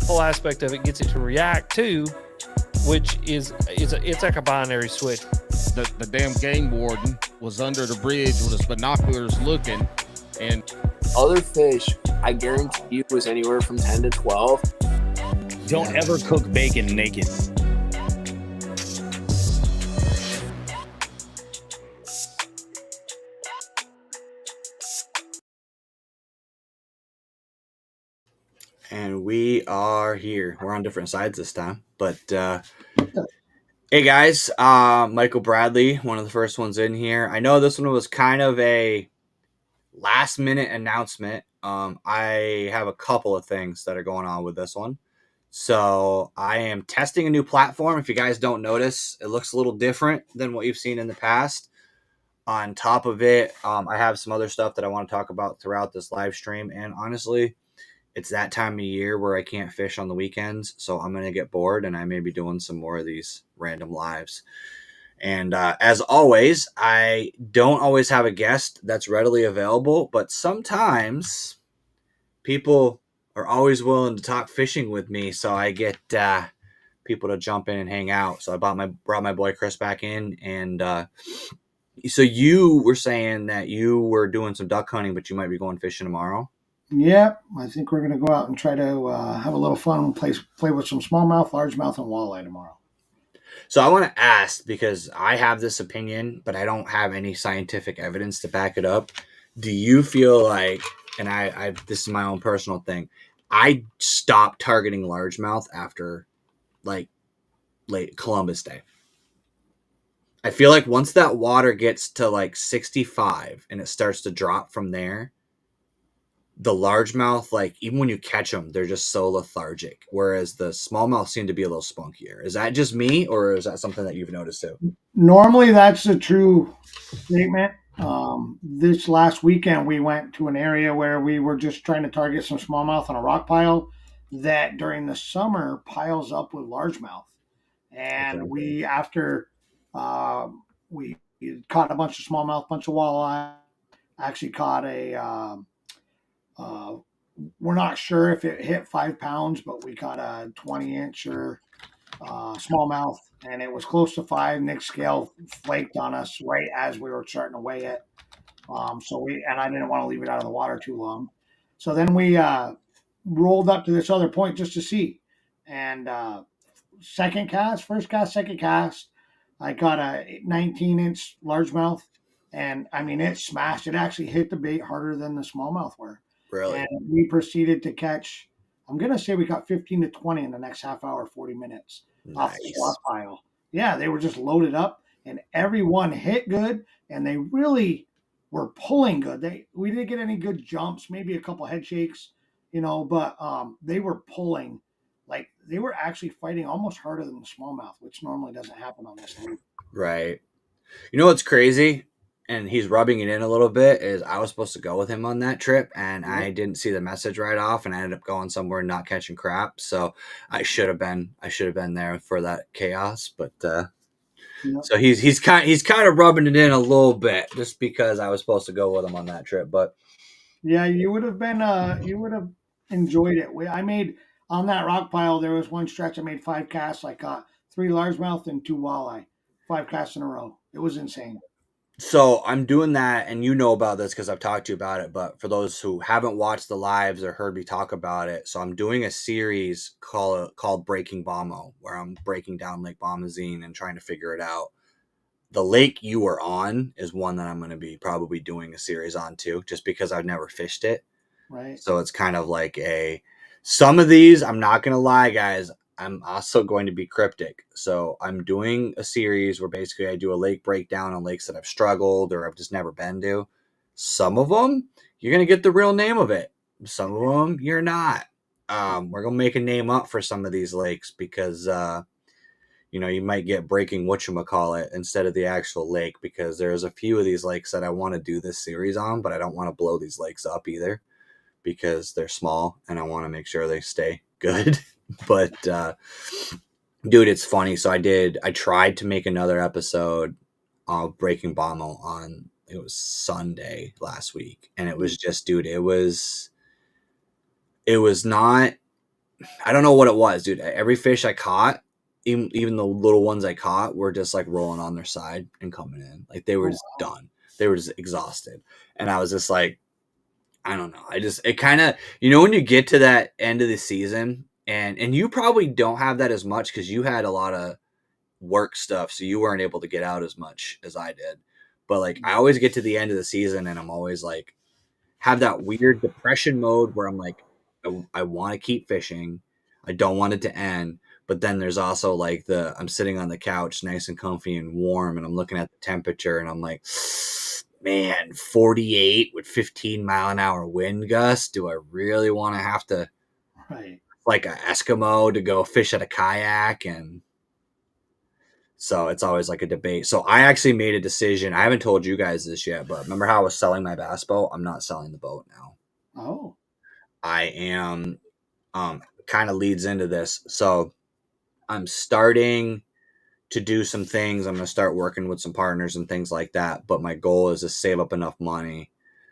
whole aspect of it gets it to react to, which is it's like a binary switch. The damn game warden was under the bridge with his binoculars looking, and other fish, I guarantee you, was anywhere from 10 to 12. Don't ever cook bacon naked. And we are here. We're on different sides this time. But hey guys, Michael Bradley, one of the first ones in here. I know this one was kind of a last minute announcement. I have a couple of things that are going on with this one. So I am testing a new platform. If you guys don't notice, it looks a little different than what you've seen in the past. On top of it, I have some other stuff that I want to talk about throughout this live stream. And honestly, it's that time of year where I can't fish on the weekends, so I'm going to get bored, and I may be doing some more of these random lives. And as always, I don't always have a guest that's readily available, but sometimes people are always willing to talk fishing with me, so I get people to jump in and hang out. So I brought my boy Chris back in, and so you were saying that you were doing some duck hunting, but you might be going fishing tomorrow. Yeah, I think we're going to go out and try to have a little fun and play with some smallmouth, largemouth, and walleye tomorrow. So I want to ask, because I have this opinion, but I don't have any scientific evidence to back it up. Do you feel like, and I this is my own personal thing, I stopped targeting largemouth after like late Columbus Day. I feel like once that water gets to like 65 and it starts to drop from there, the largemouth, like even when you catch them, they're just so lethargic. Whereas the smallmouth seem to be a little spunkier. Is that just me, or is that something that you've noticed too? Normally, that's a true statement. This last weekend, we went to an area where we were just trying to target some smallmouth on a rock pile that during the summer piles up with largemouth. And we, after we caught a bunch of smallmouth, bunch of walleye, actually caught a we're not sure if it hit 5 pounds, but we caught a 20-incher smallmouth, and it was close to 5. Nick's scale flaked on us right as we were starting to weigh it. And I didn't want to leave it out of the water too long. So then we rolled up to this other point just to see. And second cast, second cast, I got a 19-inch largemouth, and I mean, it smashed. It actually hit the bait harder than the smallmouth were. Really? And we proceeded to catch, I'm going to say we got 15 to 20 in the next half hour, 40 minutes off the swap pile. Yeah, they were just loaded up, and everyone hit good, and they really were pulling good. We didn't get any good jumps, maybe a couple head shakes, but they were pulling. Like, they were actually fighting almost harder than the smallmouth, which normally doesn't happen on this lake. Right. You know what's crazy? And he's rubbing it in a little bit, is I was supposed to go with him on that trip, and I didn't see the message right off, and I ended up going somewhere and not catching crap. So I should have been there for that chaos. But so he's kind of rubbing it in a little bit just because I was supposed to go with him on that trip. But yeah, you would have enjoyed it. I made on that rock pile. There was one stretch I made 5 casts. I caught 3 largemouth and 2 walleye, 5 casts in a row. It was insane. So I'm doing that, and you know about this because I've talked to you about it, but for those who haven't watched the lives or heard me talk about it, so I'm doing a series called Breaking Bomo, where I'm breaking down Lake Bomazene and trying to figure it out. The lake you were on is one that I'm going to be probably doing a series on too, just because I've never fished it. Right. So it's kind of like some of these, I'm not going to lie, guys, I'm also going to be cryptic. So I'm doing a series where basically I do a lake breakdown on lakes that I've struggled or I've just never been to. Some of them, you're going to get the real name of it. Some of them, you're not. We're going to make a name up for some of these lakes because, you might get breaking whatchamacallit instead of the actual lake, because there's a few of these lakes that I want to do this series on, but I don't want to blow these lakes up either because they're small and I want to make sure they stay good. But dude, it's funny. So I tried to make another episode of Breaking Bomo on, it was Sunday last week, and it was just, dude, it was not I don't know what it was, dude. Every fish I caught, even the little ones I caught, were just like rolling on their side and coming in. Like they were just done. They were just exhausted. And I was just like, I don't know. It kind of, when you get to that end of the season, and you probably don't have that as much because you had a lot of work stuff, so you weren't able to get out as much as I did. But like I always get to the end of the season and I'm always like have that weird depression mode where I'm like, I want to keep fishing. I don't want it to end. But then there's also like I'm sitting on the couch nice and comfy and warm and I'm looking at the temperature and I'm like, man, 48 with 15-mile-an-hour wind gusts. Do I really want to have to like an Eskimo to go fish at a kayak? And so it's always like a debate. So I actually made a decision. I haven't told you guys this yet, but remember how I was selling my bass boat? I'm not selling the boat now. Oh. I am kind of leads into this. So I'm starting to do some things. I'm going to start working with some partners and things like that. But my goal is to save up enough money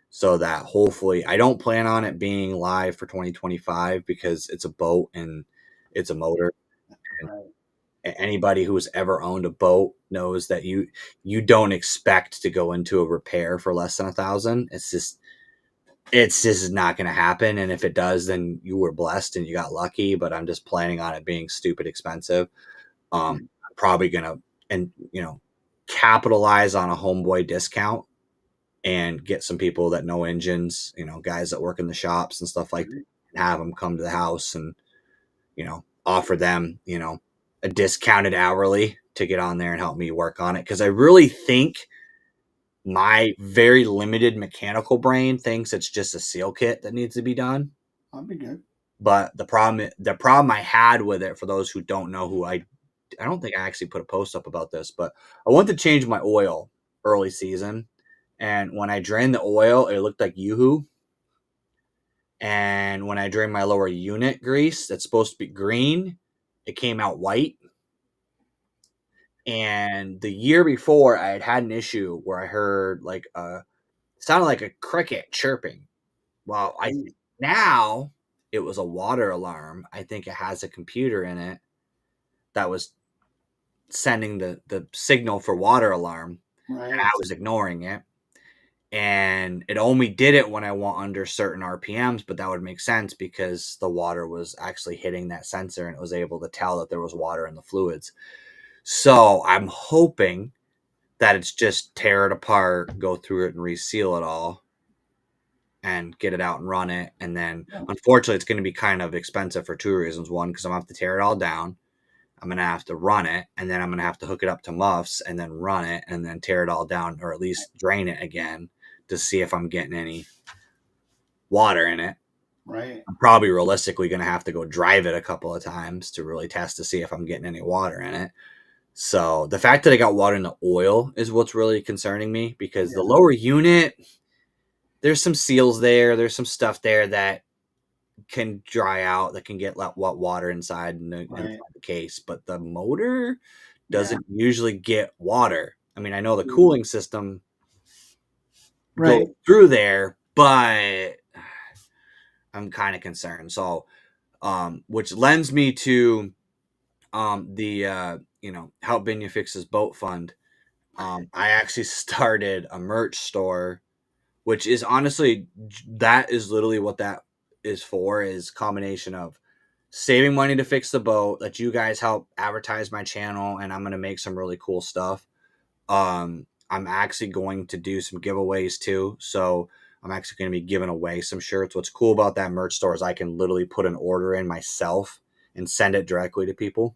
so that hopefully I don't plan on it being live for 2025 because it's a boat and it's a motor. And anybody who's ever owned a boat knows that you don't expect to go into a repair for less than $1,000. It's just not going to happen. And if it does, then you were blessed and you got lucky, but I'm just planning on it being stupid expensive. I'm probably going to, capitalize on a homeboy discount and get some people that know engines, guys that work in the shops and stuff like that, and have them come to the house and, offer them, a discounted hourly to get on there and help me work on it. Cause I really think my very limited mechanical brain thinks it's just a seal kit that needs to be done. That'd be good. But the problem I had with it, for those who don't know who I don't think I actually put a post up about this, but I wanted to change my oil early season. And when I drained the oil, it looked like Yoo-hoo. And when I drained my lower unit grease, that's supposed to be green, it came out white. And the year before, I had an issue where I heard sounded like a cricket chirping. Well, now it was a water alarm. I think it has a computer in it that was sending the signal for water alarm. Right. And I was ignoring it. And it only did it when I went under certain RPMs, but that would make sense because the water was actually hitting that sensor and it was able to tell that there was water in the fluids. So I'm hoping that it's just tear it apart, go through it and reseal it all and get it out and run it. And then unfortunately it's going to be kind of expensive for two reasons. One, because I'm going to have to tear it all down. I'm going to have to run it, and then I'm going to have to hook it up to muffs and then run it and then tear it all down, or at least drain it again to see if I'm getting any water in it. Right. I'm probably realistically going to have to go drive it a couple of times to really test to see if I'm getting any water in it. So the fact that I got water in the oil is what's really concerning me, because the lower unit, there's some seals there. There's some stuff there that can dry out, that can get water inside in the case, but the motor doesn't usually get water. I mean, I know the cooling system goes through there, but I'm kind of concerned. So, which lends me to the Help Binya Fix His Boat Fund. I actually started a merch store, which is honestly, that is literally what that is for, is combination of saving money to fix the boat, that you guys help advertise my channel, and I'm going to make some really cool stuff. I'm actually going to do some giveaways too. So I'm actually going to be giving away some shirts. What's cool about that merch store is I can literally put an order in myself and send it directly to people.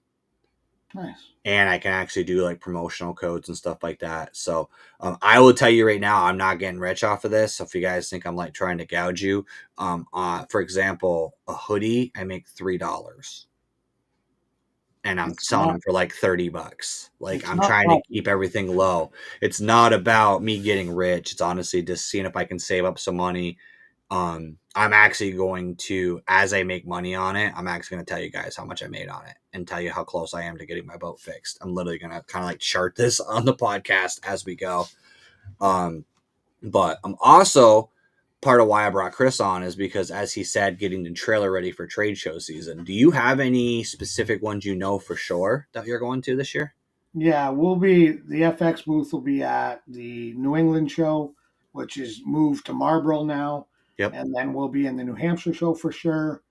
Nice. And I can actually do like promotional codes and stuff like that. So I will tell you right now, I'm not getting rich off of this. So if you guys think I'm like trying to gouge you, for example, a hoodie, I make $3 and I'm selling them for like $30. Like, I'm trying to keep everything low. It's not about me getting rich. It's honestly just seeing if I can save up some money. I'm actually going to, as I make money on it, I'm actually going to tell you guys how much I made on it and tell you how close I am to getting my boat fixed. I'm literally going to kind of like chart this on the podcast as we go. But I'm also part of why I brought Chris on is because, as he said, getting the trailer ready for trade show season. Do you have any specific ones you know for sure that you're going to this year? Yeah, the FX booth will be at the New England show, which is moved to Marlboro now. Yep. And then we'll be in the New Hampshire show for sure.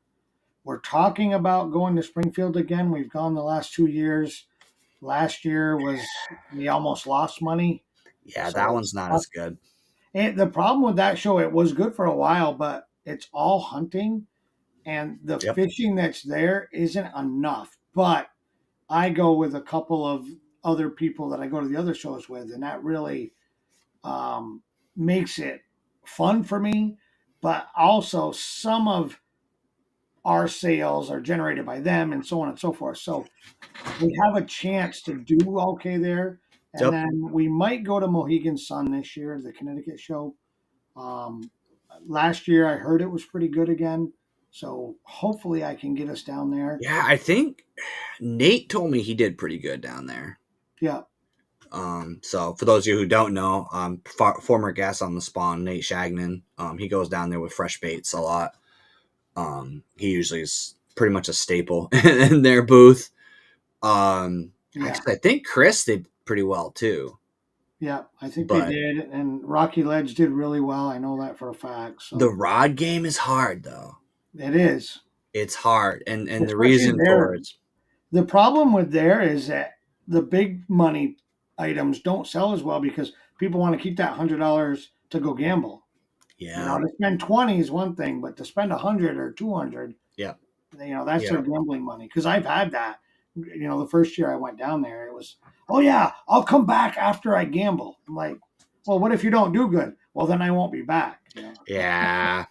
We're talking about going to Springfield again. We've gone the last 2 years. Last year we almost lost money. Yeah, So that one's not as good. And the problem with that show, it was good for a while, but it's all hunting, and the Yep. fishing that's there isn't enough. But I go with a couple of other people that I go to the other shows with, and that really makes it fun for me. But also, some of our sales are generated by them, and so on and so forth. So we have a chance to do okay there. And Yep. then we might go to Mohegan Sun this year, the Connecticut show. Last year I heard it was pretty good again. So hopefully I can get us down there. Yeah, I think Nate told me he did pretty good down there. Yeah. So for those of you who don't know, former guest on the Spawn, Nate Shagnon, he goes down there with fresh baits a lot. He usually is pretty much a staple in their booth. Actually, I think Chris did pretty well too. Yeah, I think they did, and Rocky Ledge did really well. I know that for a fact. So. The rod game is hard, though. It is. It's hard, and the Especially reason for it. The problem with there is that the big money items don't sell as well because people want to keep that $100 to go gamble. Yeah. To spend 20 is one thing, but to spend 100 or 200, yeah, that's their gambling money. Because I've had that. The first year I went down there, it was, oh yeah, I'll come back after I gamble. I'm like, well, what if you don't do good? Well, then I won't be back. Yeah.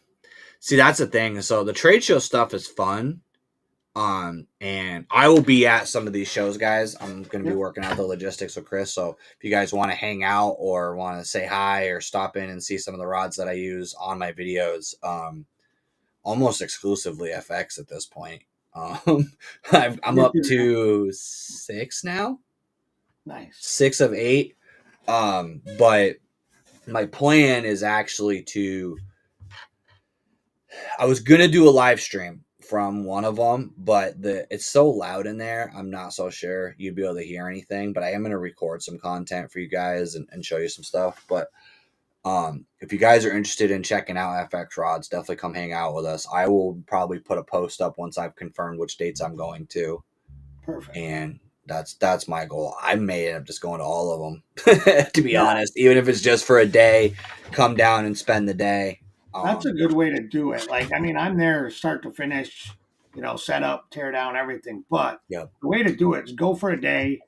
See, that's the thing. So the trade show stuff is fun. And I will be at some of these shows, guys. I'm going to be working out the logistics with Chris. So if you guys want to hang out or want to say hi or stop in and see some of the rods that I use on my videos, almost exclusively FX at this point. I'm up to 6 now. Nice. 6 of 8. But my plan is actually I was going to do a live stream from one of them, but it's so loud in there. I'm not so sure you'd be able to hear anything, but I am going to record some content for you guys and show you some stuff. But if you guys are interested in checking out FX rods, definitely come hang out with us. I will probably put a post up once I've confirmed which dates I'm going to. Perfect. And that's my goal. I may end up just going to all of them, to be honest, even if it's just for a day, come down and spend the day. That's a good way to do it. I'm there start to finish, set up, tear down, everything. But the way to do it is go for a day.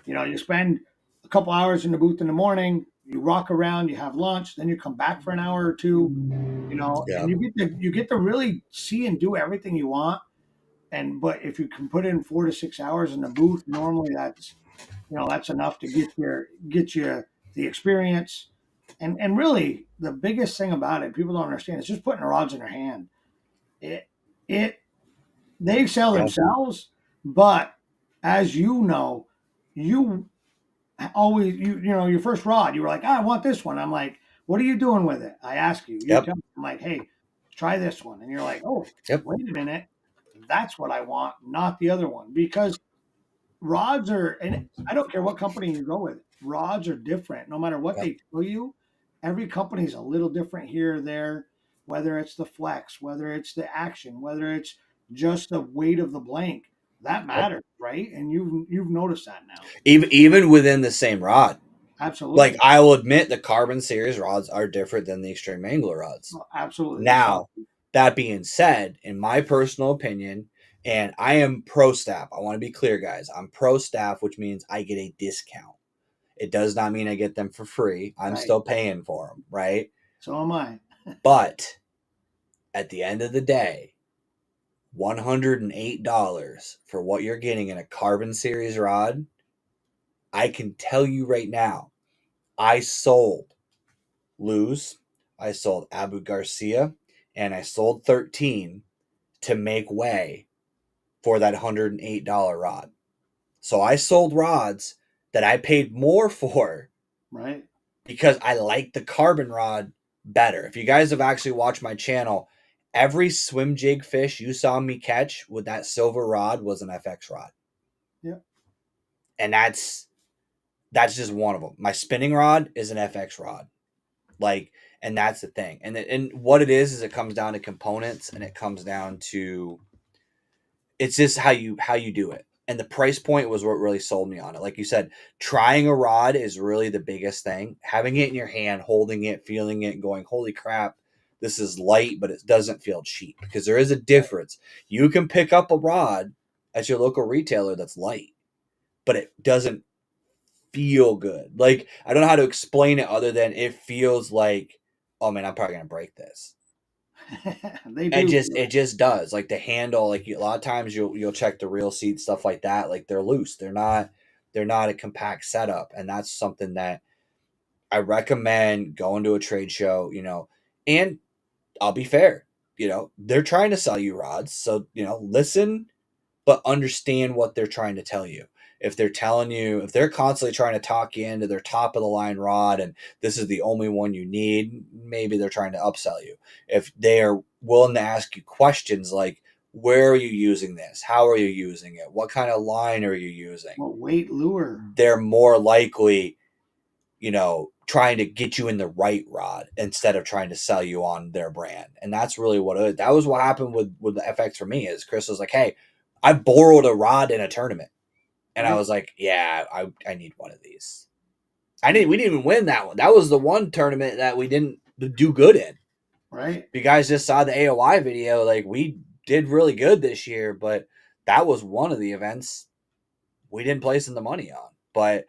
You spend a couple hours in the booth in the morning, you rock around, you have lunch, then you come back for an hour or two, and you get to really see and do everything you want. But if you can put in 4 to 6 hours in the booth, normally that's enough to get you the experience. And really, the biggest thing about it, people don't understand, is just putting the rods in their hand. They sell themselves, but as you always, your first rod, you were like, I want this one. I'm like, what are you doing with it? I ask you. You tell me. I'm like, hey, try this one. And you're like, oh, wait a minute. That's what I want, not the other one. Because rods and I don't care what company you go with, rods are different. No matter what they tell you, every company is a little different here or there, whether it's the flex, whether it's the action, whether it's just the weight of the blank. That matters, right? And you've noticed that now. Even within the same rod. Absolutely. Like, I will admit the Carbon Series rods are different than the Extreme Angler rods. Oh, absolutely. Now, that being said, in my personal opinion, and I am pro staff. I want to be clear, guys. I'm pro staff, which means I get a discount. It does not mean I get them for free. I'm still paying for them, right? So am I. But at the end of the day, $108 for what you're getting in a Carbon Series rod, I can tell you right now, I sold Luz, I sold Abu Garcia, and I sold 13 to make way for that $108 rod. So I sold rods that I paid more for, right? Because I like the carbon rod better. If you guys have actually watched my channel, every swim jig fish you saw me catch with that silver rod was an FX rod. Yep. And that's just one of them. My spinning rod is an FX rod. Like, and that's the thing. And what it is it comes down to components, and it comes down to, it's just how you do it. And the price point was what really sold me on it. Like you said, trying a rod is really the biggest thing. Having it in your hand, holding it, feeling it, and going, holy crap, this is light, but it doesn't feel cheap. Because there is a difference. You can pick up a rod at your local retailer that's light, but it doesn't feel good. Like, I don't know how to explain it other than it feels like, oh man, I'm probably going to break this. They do. It just does. Like the handle, like a lot of times you'll check the reel seat, stuff like that. Like they're loose. They're not a compact setup. And that's something that I recommend going to a trade show, and I'll be fair, they're trying to sell you rods. So, listen, but understand what they're trying to tell you. If they're constantly trying to talk you into their top of the line rod and this is the only one you need, maybe they're trying to upsell you. If they are willing to ask you questions like, where are you using this? How are you using it? What kind of line are you using? What weight lure? They're more likely, trying to get you in the right rod instead of trying to sell you on their brand. And that's really what it is. That was what happened with the FX for me. Is Chris was like, hey, I borrowed a rod in a tournament. And I was like, yeah, I need one of these. We didn't even win that one. That was the one tournament that we didn't do good in. Right. If you guys just saw the AOI video, like we did really good this year, but that was one of the events we didn't place in the money on. But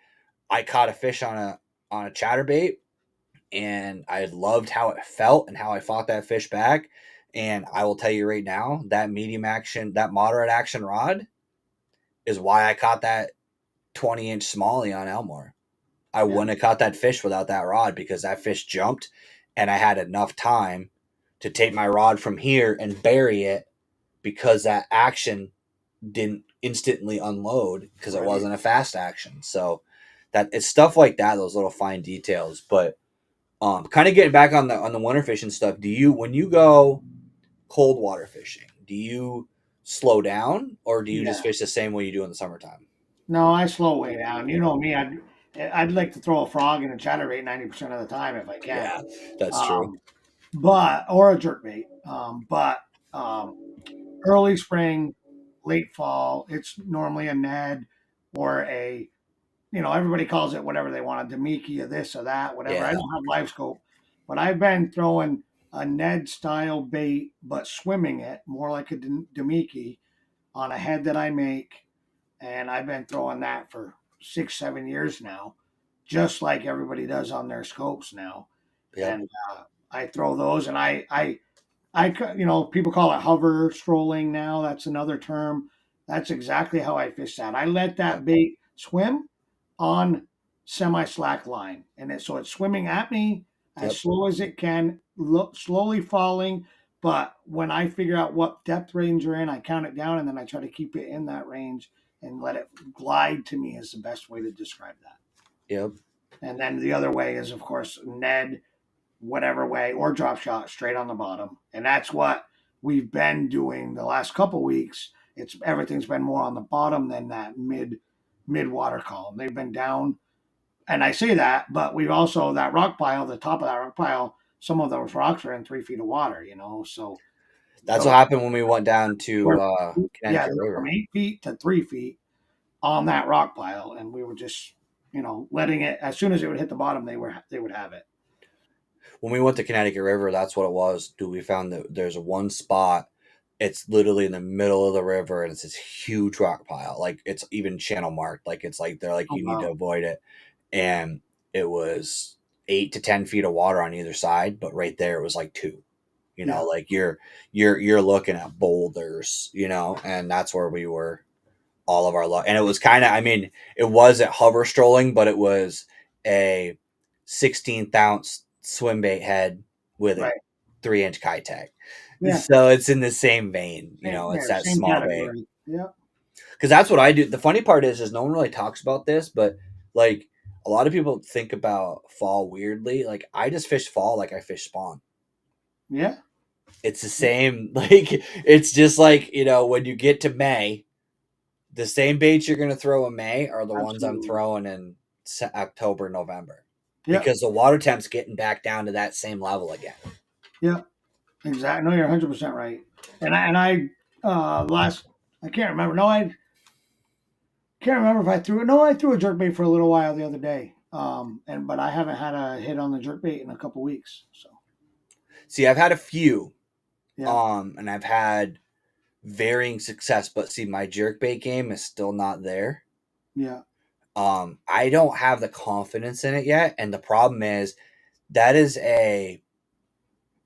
I caught a fish on a chatterbait, and I loved how it felt and how I fought that fish back. And I will tell you right now, that medium action, that moderate action rod is why I caught that 20-inch smallie on Elmore. I wouldn't have caught that fish without that rod, because that fish jumped and I had enough time to take my rod from here and bury it, because that action didn't instantly unload because it wasn't a fast action. So that it's stuff like that, those little fine details. But kind of getting back on the winter fishing stuff, when you go cold water fishing, do you slow down, or do you just fish the same way you do in the summertime? No, I slow way down. You know me, I'd like to throw a frog in a chatterbait 90% of the time if I can. Yeah, that's true. Or a jerkbait. Early spring, late fall, it's normally a Ned or a, everybody calls it whatever they want, a Demiki, or this or that, whatever. Yeah. I don't have live scope, but I've been throwing a Ned style bait, but swimming it more like a Demiki on a head that I make. And I've been throwing that for 6-7 years now, just like everybody does on their scopes now. Yeah. And I throw those, and I people call it hover strolling now. That's another term. That's exactly how I fish that. I let that bait swim on semi-slack line, and so it's swimming at me as slow as it can, slowly falling. But when I figure out what depth range you're in, I count it down, and then I try to keep it in that range and let it glide to me is the best way to describe that. Yep. And then the other way is, of course, Ned, whatever way, or drop shot straight on the bottom. And that's what we've been doing the last couple weeks. Everything's been more on the bottom than that mid water column. They've been down. And I say that, but we've also, that rock pile, the top of that rock pile, some of those rocks are in 3 feet of water, so that's what happened when we went down to Connecticut River. From 8 feet to 3 feet on that rock pile, and we were just letting it, as soon as it would hit the bottom, they would have it. When we went to Connecticut River, that's what it was. We found that there's one spot, it's literally in the middle of the river, and it's this huge rock pile, like it's even channel marked, like it's like they're like, you need to avoid it. And it was 8 to 10 feet of water on either side, but right there it was like 2. Like you're looking at boulders, and that's where we were all of our luck. And it was kind of, it wasn't hover strolling, but it was a 16th ounce swim bait head with a 3-inch Kitech. Yeah. So it's in the same vein, it's that small category. Bait. Yeah. Because that's what I do. The funny part is no one really talks about this, but like a lot of people think about fall weirdly. Like I just fish fall like I fish spawn. Yeah. It's the same. Like it's just like, you know, when you get to May, the same baits you're going to throw in May are the ones I'm Absolutely. throwing in October, November. Yeah. Because the water temp's getting back down to that same level again. Yeah. Exactly. No, you're 100% right. And I I can't remember. No, I can't remember if I threw it. No, I threw a jerkbait for a little while the other day. But I haven't had a hit on the jerkbait in a couple weeks. So See, I've had a few, yeah. and I've had varying success, but see, my jerkbait game is still not there. Yeah. I don't have the confidence in it yet, and the problem is that is a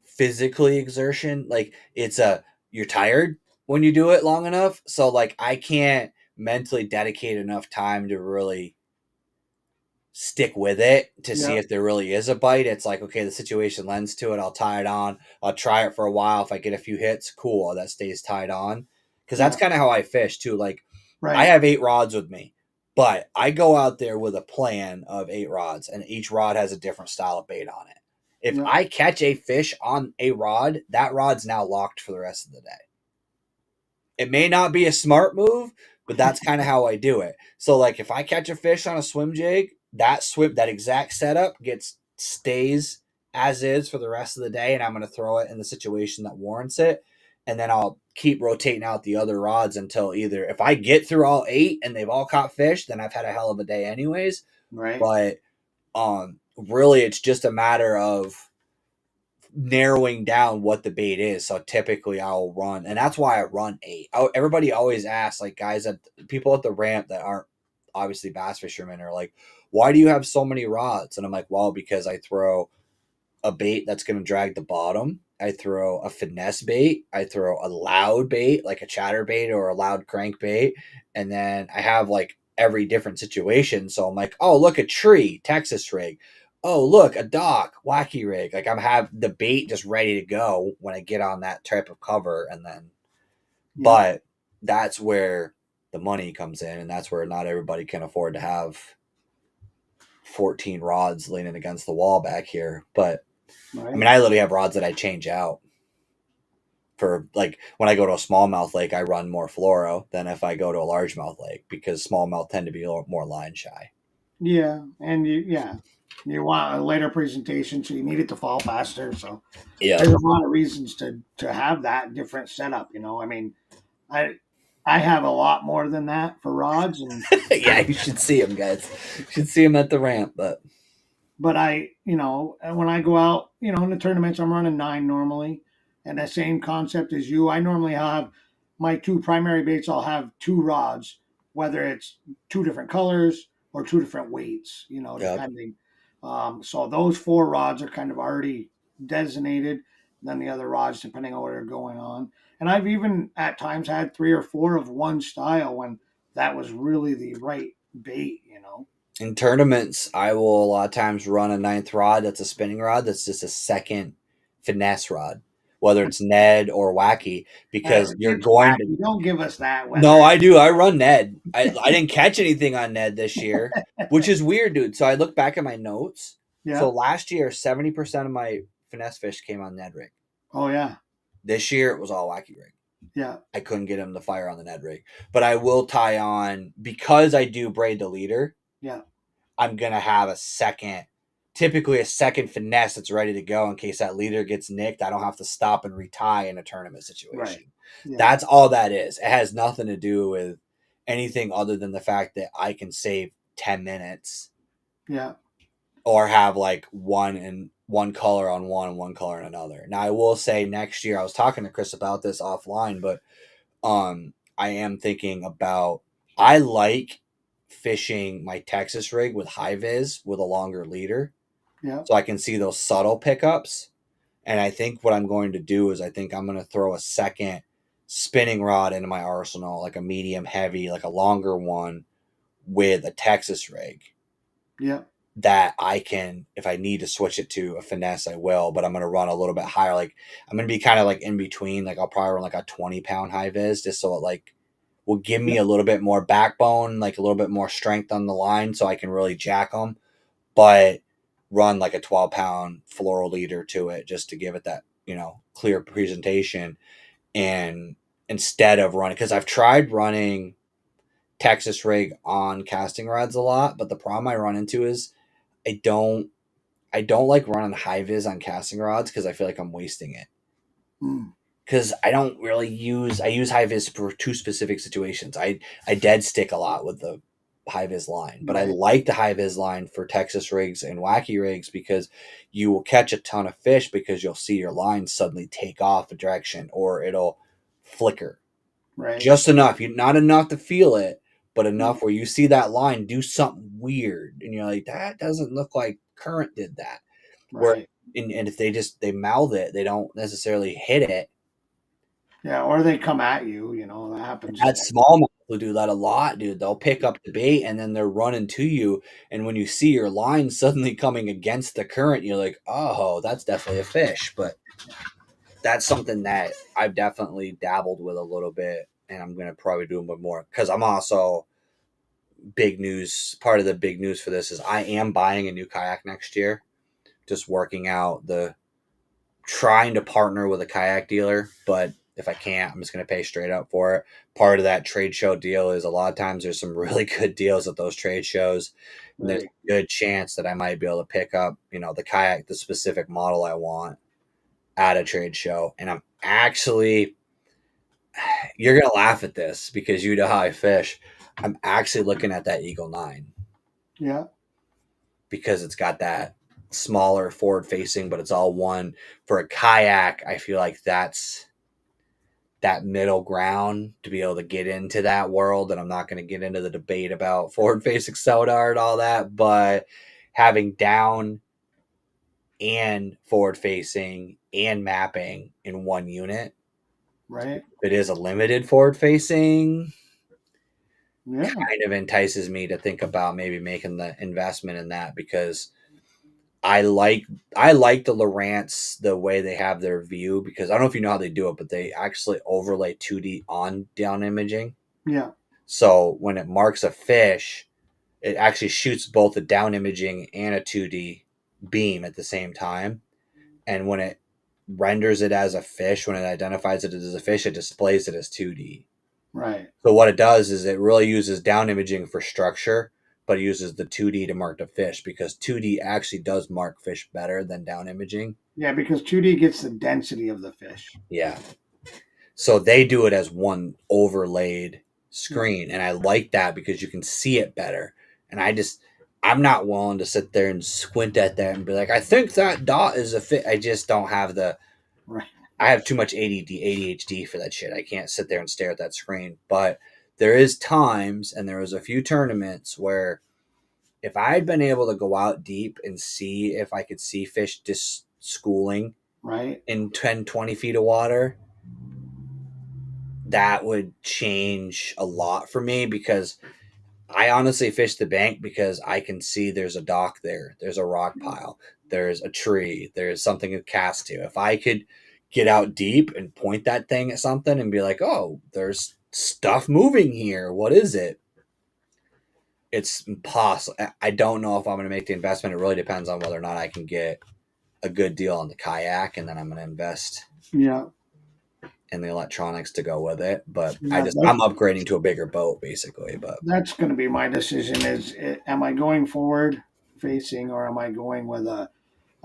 physically exertion. Like you're tired when you do it long enough, so like I can't mentally dedicate enough time to really stick with it to see Yeah. if there really is a bite. It's like, okay, the situation lends to it. I'll tie it on. I'll try it for a while. If I get a few hits, cool. That stays tied on. Because that's Yeah. kind of how I fish too. Like I Right. have 8 rods with me, but I go out there with a plan of 8 rods, and each rod has a different style of bait on it. If Yeah. I catch a fish on a rod, that rod's now locked for the rest of the day. It may not be a smart move, but that's kind of how I do it. So like if I catch a fish on a swim jig, that exact setup stays as is for the rest of the day, and I'm going to throw it in the situation that warrants it, and then I'll keep rotating out the other rods until either if I get through all 8 and they've all caught fish, then I've had a hell of a day anyways. Right. But really it's just a matter of narrowing down what the bait is. So typically I'll run, and that's why I run 8. Everybody always asks, like people at the ramp that aren't obviously bass fishermen are like, why do you have so many rods? And I'm like, well, because I throw a bait that's going to drag the bottom. I throw a finesse bait. I throw a loud bait, like a chatter bait or a loud crank bait. And then I have like every different situation. So I'm like, oh, look, a tree, Texas rig. Oh, look, a dock, wacky rig. Like I'm have the bait just ready to go when I get on that type of cover. And then, Yeah. but that's where the money comes in. And that's where not everybody can afford to have 14 rods leaning against the wall back here. But Right. I mean, I literally have rods that I change out for, like, when I go to a smallmouth lake, I run more fluoro than if I go to a largemouth lake because smallmouth tend to be a little more line shy. Yeah. And you want a later presentation, so you need it to fall faster. So Yeah. there's a lot of reasons to have that different setup. I mean, I have a lot more than that for rods, and Yeah, you should see them, guys. You should see them at the ramp, but and when I go out, in the tournaments, I'm running 9 normally, and the same concept as you. I normally have my 2 primary baits. I'll have 2 rods, whether it's 2 different colors or 2 different weights, Yep. depending. So those 4 rods are kind of already designated. Then the other rods, depending on what they're going on. And I've even at times had 3 or 4 of one style when that was really the right bait. in tournaments, I will a lot of times run a 9th rod that's a spinning rod that's just a second finesse rod, whether it's Ned or Wacky, because you're It's going wacky. Don't give us that. No, I do. I run Ned. I didn't catch anything on Ned this year, which is weird, dude. So I look back at my notes. Yeah. So last year, 70% of my finesse fish came on Ned rig. Oh yeah. This year, it was all Wacky rig. Yeah. I couldn't get him to fire on the Ned rig, but I will tie on, because I do braid the leader. Yeah. I'm gonna have typically a second finesse that's ready to go in case that leader gets nicked. I don't have to stop and retie in a tournament situation. Right. Yeah. That's all that is. It has nothing to do with anything other than the fact that I can save 10 minutes. Yeah. Or have like one color on one and one color on another. Now I will say next year, I was talking to Chris about this offline, but I am thinking about, I like fishing my Texas rig with high vis with a longer leader. Yeah. So I can see those subtle pickups. And I think what I'm going to do is I'm going to throw a second spinning rod into my arsenal, like a medium heavy, like a longer one with a Texas rig. Yeah. That I can, if I need to switch it to a finesse, I will, but I'm going to run a little bit higher. Like I'm going to be kind of like in between. Like I'll probably run like a 20-pound high vis just so it like will give me a little bit more backbone, like a little bit more strength on the line so I can really jack them but run like a 12-pound floral leader to it just to give it that, clear presentation. And instead of running, because I've tried running Texas rig on casting rods a lot, but the problem I run into is I don't like running high vis on casting rods because I feel like I'm wasting it. Because I don't really use high vis for two specific situations. I dead stick a lot with the high vis line, but I like the high vis line for Texas rigs and wacky rigs because you will catch a ton of fish because you'll see your line suddenly take off a direction or it'll flicker. Right. Just enough. Not enough to feel it, but enough where you see that line do something weird and you're like, that doesn't look like current did that. Right. And if they mouth it, they don't necessarily hit it. Yeah, or they come at you, that happens. That smallmouth will do that a lot, dude. They'll pick up the bait and then they're running to you. And when you see your line suddenly coming against the current, you're like, oh, that's definitely a fish. But that's something that I've definitely dabbled with a little bit. And I'm going to probably do a bit more because I'm also big news. Part of the big news for this is I am buying a new kayak next year. Just working out trying to partner with a kayak dealer, but if I can't, I'm just going to pay straight up for it. Part of that trade show deal is a lot of times there's some really good deals at those trade shows. And there's a good chance that I might be able to pick up, the kayak, the specific model I want at a trade show. And I'm actually, you're going to laugh at this because you know how I fish. I'm actually looking at that Eagle 9. Yeah. Because it's got that smaller forward facing, but it's all one. For a kayak, I feel like that's that middle ground to be able to get into that world. And I'm not going to get into the debate about forward facing sonar and all that, but having down and forward facing and mapping in one unit, right? It is a limited forward facing. Yeah. Kind of entices me to think about maybe making the investment in that because I like the Lowrance, the way they have their view, because I don't know if you know how they do it, but they actually overlay 2D on down imaging. Yeah. So when it marks a fish, it actually shoots both a down imaging and a 2D beam at the same time. And when it renders it as a fish, when it identifies it as a fish, it displays it as 2D. Right. So what it does is it really uses down imaging for structure, but it uses the 2D to mark the fish because 2D actually does mark fish better than down imaging. Yeah, because 2D gets the density of the fish. Yeah. So they do it as one overlaid screen, and I like that because you can see it better. And I'm not willing to sit there and squint at that and be like, I think that dot is a fish. I just don't have right. I have too much ADHD for that shit. I can't sit there and stare at that screen. But there is times, and there was a few tournaments where if I had been able to go out deep and see if I could see fish schooling right in 10, 20 feet of water, that would change a lot for me because I honestly fish the bank because I can see there's a dock there. There's a rock pile. There's a tree. There's something to cast to. If I could get out deep and point that thing at something and be like, oh, there's stuff moving here. What is it? It's impossible. I don't know if I'm going to make the investment. It really depends on whether or not I can get a good deal on the kayak, and then I'm going to invest in the electronics to go with it. But I'm upgrading to a bigger boat basically. But that's going to be my decision is, am I going forward facing or am I going with a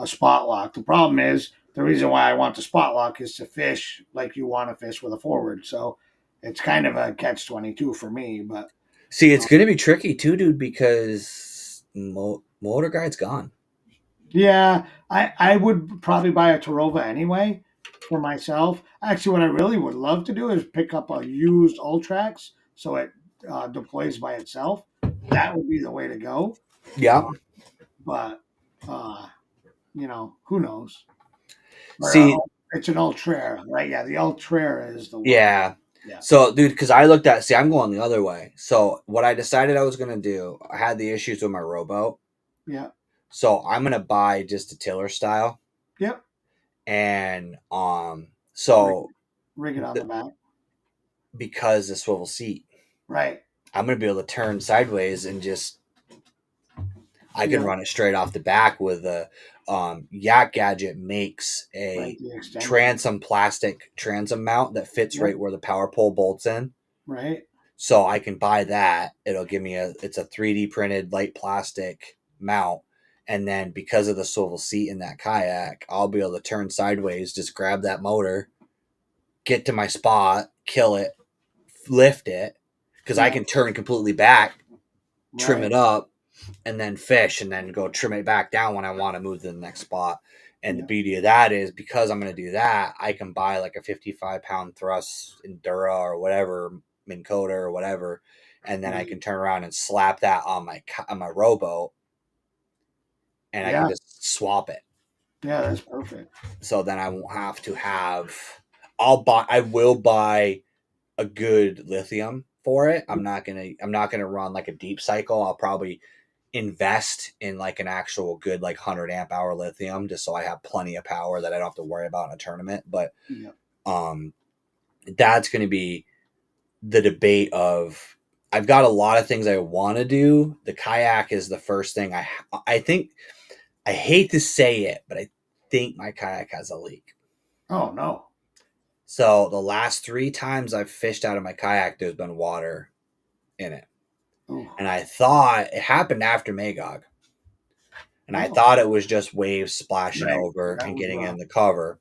spot lock? The problem is, the reason why I want the spot lock is to fish like you want to fish with a forward. So it's kind of a catch-22 for me. But see, it's going to be tricky too, dude, because Motor Guide's gone. Yeah, I would probably buy a Terova anyway for myself. Actually, what I really would love to do is pick up a used Ultrax so it deploys by itself. That would be the way to go. Yeah. But, who knows? See, it's an Ultra, right? Yeah, the Ultra is the one. Yeah. So, dude, because I'm going the other way. So, what I decided I was going to do, I had the issues with my rowboat. Yeah. So, I'm going to buy just a tiller style. Yep. And, rig it on the back. Because the swivel seat. Right. I'm going to be able to turn sideways and I can Yeah. run it straight off the back with a Yak Gadget makes a Right, the extended. transom plastic transom mount that fits Yeah. right where the power pole bolts in. Right. So I can buy that. It'll give me it's a 3D printed light plastic mount. And then because of the swivel seat in that kayak, I'll be able to turn sideways, just grab that motor, get to my spot, kill it, lift it, because I Yeah. can turn completely back, trim Right. it up, and then fish, and then go trim it back down when I want to move to the next spot. And the Yeah. beauty of that is because I'm going to do that, I can buy like a 55-pound thrust Endura or whatever, Minn Kota or whatever, and then I can turn around and slap that on my rowboat, and I Yeah. can just swap it. Yeah, that's perfect. So then I won't have to have. I will buy a good lithium for it. I'm not gonna run like a deep cycle. I'll probably invest in like an actual good like 100 amp hour lithium just so I have plenty of power that I don't have to worry about in a tournament. But Yeah. That's going to be the debate of. I've got a lot of things I want to do. The kayak is the first thing I think. I hate to say it, but I think my kayak has a leak. Oh no. So the last 3 times I've fished out of my kayak, there's been water in it. Ooh. And I thought it happened after Magog. And I Oh. thought it was just waves splashing Right. over That and was getting rough. in the cover.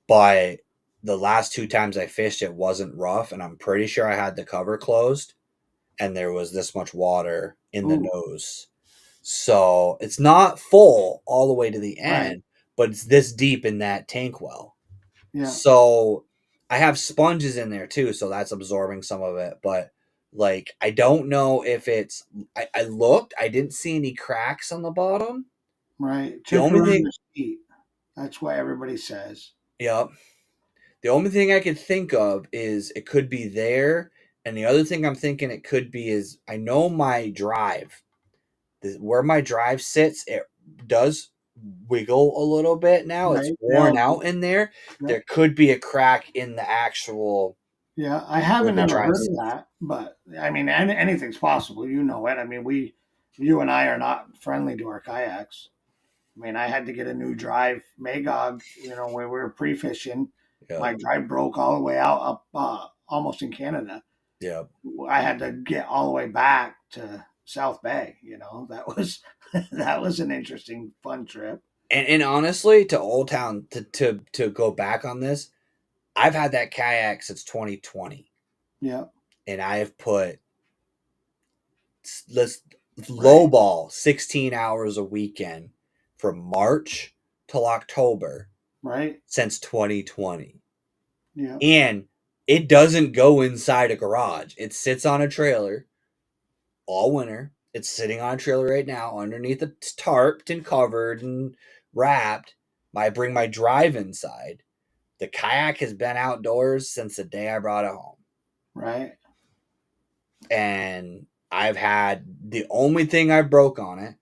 But the last 2 times I fished, it wasn't rough. And I'm pretty sure I had the cover closed. And there was this much water in the Ooh. nose. So it's not full all the way to the end, Right. but it's this deep in that tank well. Yeah. So I have sponges in there too, so that's absorbing some of it. But like, I don't know if it's. I looked. I didn't see any cracks on the bottom. Right. The Check only around thing. the seat. That's what everybody says. Yep. The only thing I can think of is it could be there, and the other thing I'm thinking it could be is I know my drive, where my drive sits, it does wiggle a little bit now. It's Right. worn Now, out in there. yeah. There could be a crack in the actual. Yeah, I haven't the ever drive heard sits. of that, but I mean, anything's possible. You know it. I mean, you and I are not friendly to our kayaks. I mean, I had to get a new drive, Magog. When we were pre-fishing, Yeah. my drive broke all the way out up almost in Canada. Yeah. I had to get all the way back to South Bay. That was that was an interesting, fun trip. And honestly, to Old Town, to go back on this, I've had that kayak since 2020. Yeah. And I have put lowball 16 hours a weekend from March till October Right. since 2020. Yeah. And it doesn't go inside a garage. It sits on a trailer all winter. It's sitting on a trailer right now underneath the tarped and covered and wrapped. I bring my drive inside. The kayak has been outdoors since the day I brought it home. Right. And I've had the only thing I broke on it.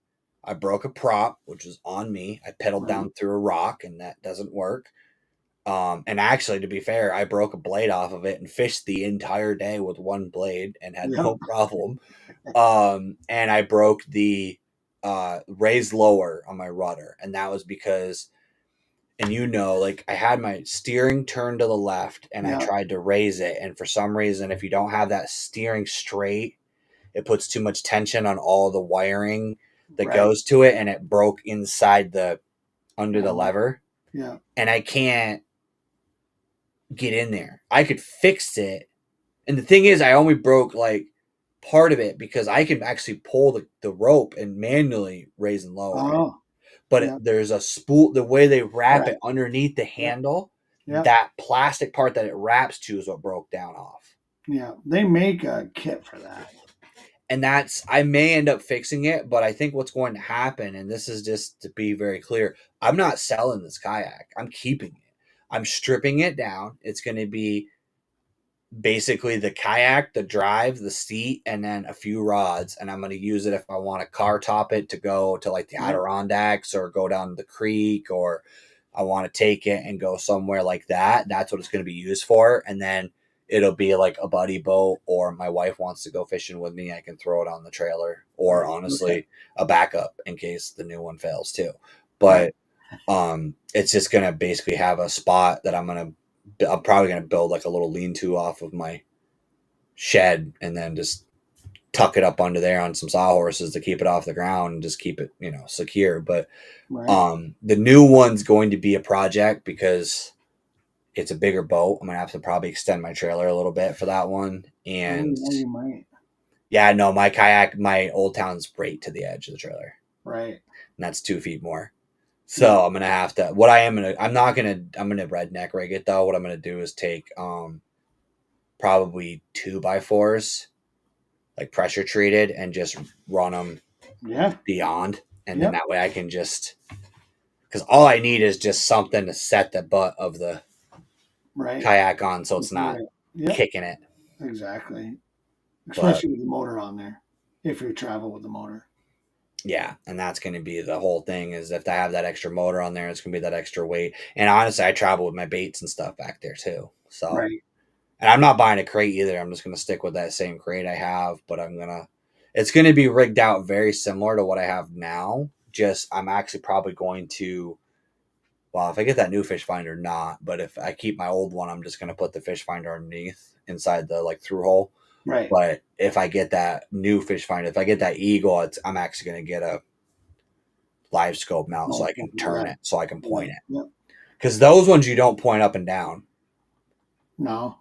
I broke a prop, which was on me. I pedaled down through a rock, and that doesn't work. And actually, to be fair, I broke a blade off of it and fished the entire day with one blade and had no problem. And I broke the raised lower on my rudder, and that was because, and like I had my steering turned to the left, and I tried to raise it, and for some reason, if you don't have that steering straight, it puts too much tension on all the wiring that goes to it, and it broke inside under the lever. Yeah. And I can't get in there. I could fix it. And the thing is, I only broke like part of it because I can actually pull the rope and manually raise and lower it. But there's a spool, the way they wrap it underneath the handle, that plastic part that it wraps to is what broke down off. Yeah. They make a kit for that. And I may end up fixing it, but I think what's going to happen, and this is just to be very clear, I'm not selling this kayak. I'm keeping it. I'm stripping it down. It's going to be basically the kayak, the drive, the seat, and then a few rods. And I'm going to use it if I want to car top it to go to like the Adirondacks or go down the creek, or I want to take it and go somewhere like that. That's what it's going to be used for. And then it'll be like a buddy boat, or my wife wants to go fishing with me, I can throw it on the trailer, or honestly, a backup in case the new one fails too. But it's just gonna basically have a spot that I'm probably gonna build like a little lean-to off of my shed, and then just tuck it up under there on some sawhorses to keep it off the ground and just keep it, secure. But the new one's going to be a project because it's a bigger boat. I'm gonna have to probably extend my trailer a little bit for that one. And you might. yeah, no, my kayak, my Old Town's right to the edge of the trailer. Right. And that's 2 feet more. So I'm gonna have to. I'm gonna redneck rig it though. What I'm gonna do is take probably 2x4s, like pressure treated, and just run them beyond, and then that way I can just, because all I need is just something to set the butt of the kayak on, so it's not kicking it. Exactly. Especially with the motor on there, if you travel with the motor. Yeah, and that's going to be the whole thing, is if I have that extra motor on there, it's going to be that extra weight. And honestly, I travel with my baits and stuff back there too. So, and I'm not buying a crate either. I'm just going to stick with that same crate I have, but it's going to be rigged out very similar to what I have now. Just, I'm actually probably going to, well, if I get that new fish finder, not, but if I keep my old one, I'm just going to put the fish finder underneath inside the like through hole. Right. But if I get that new fish finder, if I get that Eagle, I'm actually going to get a live scope mount so I can turn it, so I can point it. Because those ones you don't point up and down. No,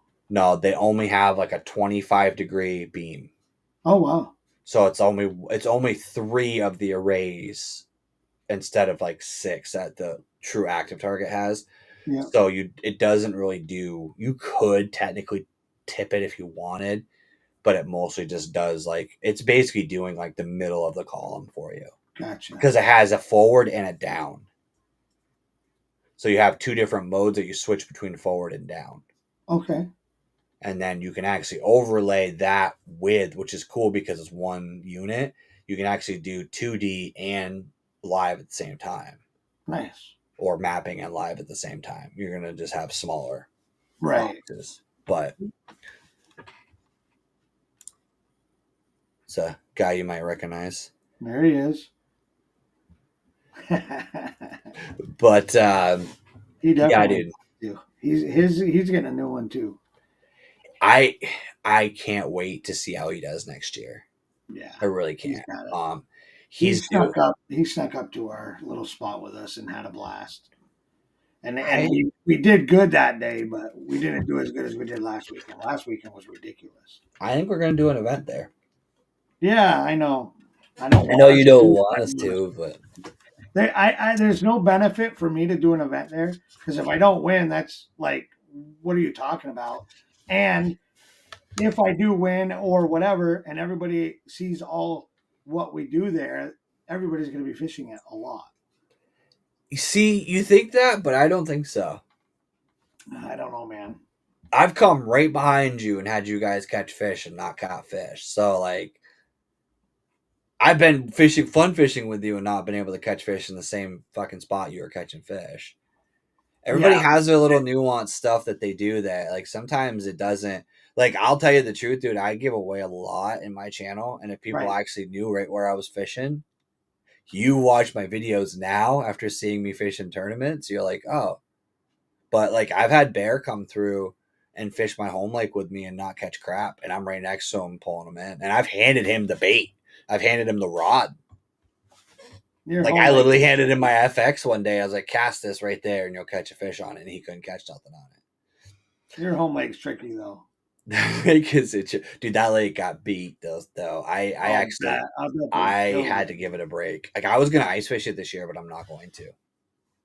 they only have like a 25-degree beam. Oh wow! So it's only 3 of the arrays instead of like 6 that the true active target has. Yeah. So it doesn't really do. You could technically tip it if you wanted, but it mostly just does like, it's basically doing like the middle of the column for you. Gotcha. Because it has a forward and a down. So you have 2 different modes that you switch between forward and down. Okay. And then you can actually overlay that with, which is cool because it's one unit. You can actually do 2D and live at the same time. Nice. Or mapping and live at the same time. You're going to just have smaller boxes. But it's a guy you might recognize. There he is. But he definitely dude. He's getting a new one too. I can't wait to see how he does next year. Yeah. I really can't. He snuck up to our little spot with us and had a blast. And we did good that day, but we didn't do as good as we did last weekend. Last weekend was ridiculous. I think we're going to do an event there. Yeah, I know. I know you don't want us to, but there's no benefit for me to do an event there, because if I don't win, that's like, what are you talking about? And if I do win or whatever, and everybody sees all what we do there, everybody's going to be fishing it a lot. You see, you think that, but I don't think so. I don't know, man. I've come right behind you and had you guys catch fish and not caught fish. So, like, I've been fun fishing with you and not been able to catch fish in the same fucking spot you were catching fish. Everybody has their little nuanced stuff that they do that, like, sometimes it doesn't. Like, I'll tell you the truth, dude, I give away a lot in my channel, and if people actually knew right where I was fishing, you watch my videos now after seeing me fish in tournaments, you're like, oh. But, like, I've had Bear come through and fish my home lake with me and not catch crap, and I'm right next to him pulling them in. And I've handed him the bait. I've handed him the rod. I literally handed him my FX one day. I was like, cast this right there and you'll catch a fish on it. And he couldn't catch nothing on it. Your home lake's tricky, though. Dude, that lake got beat, though. I had to give it a break. Like, I was going to ice fish it this year, but I'm not going to.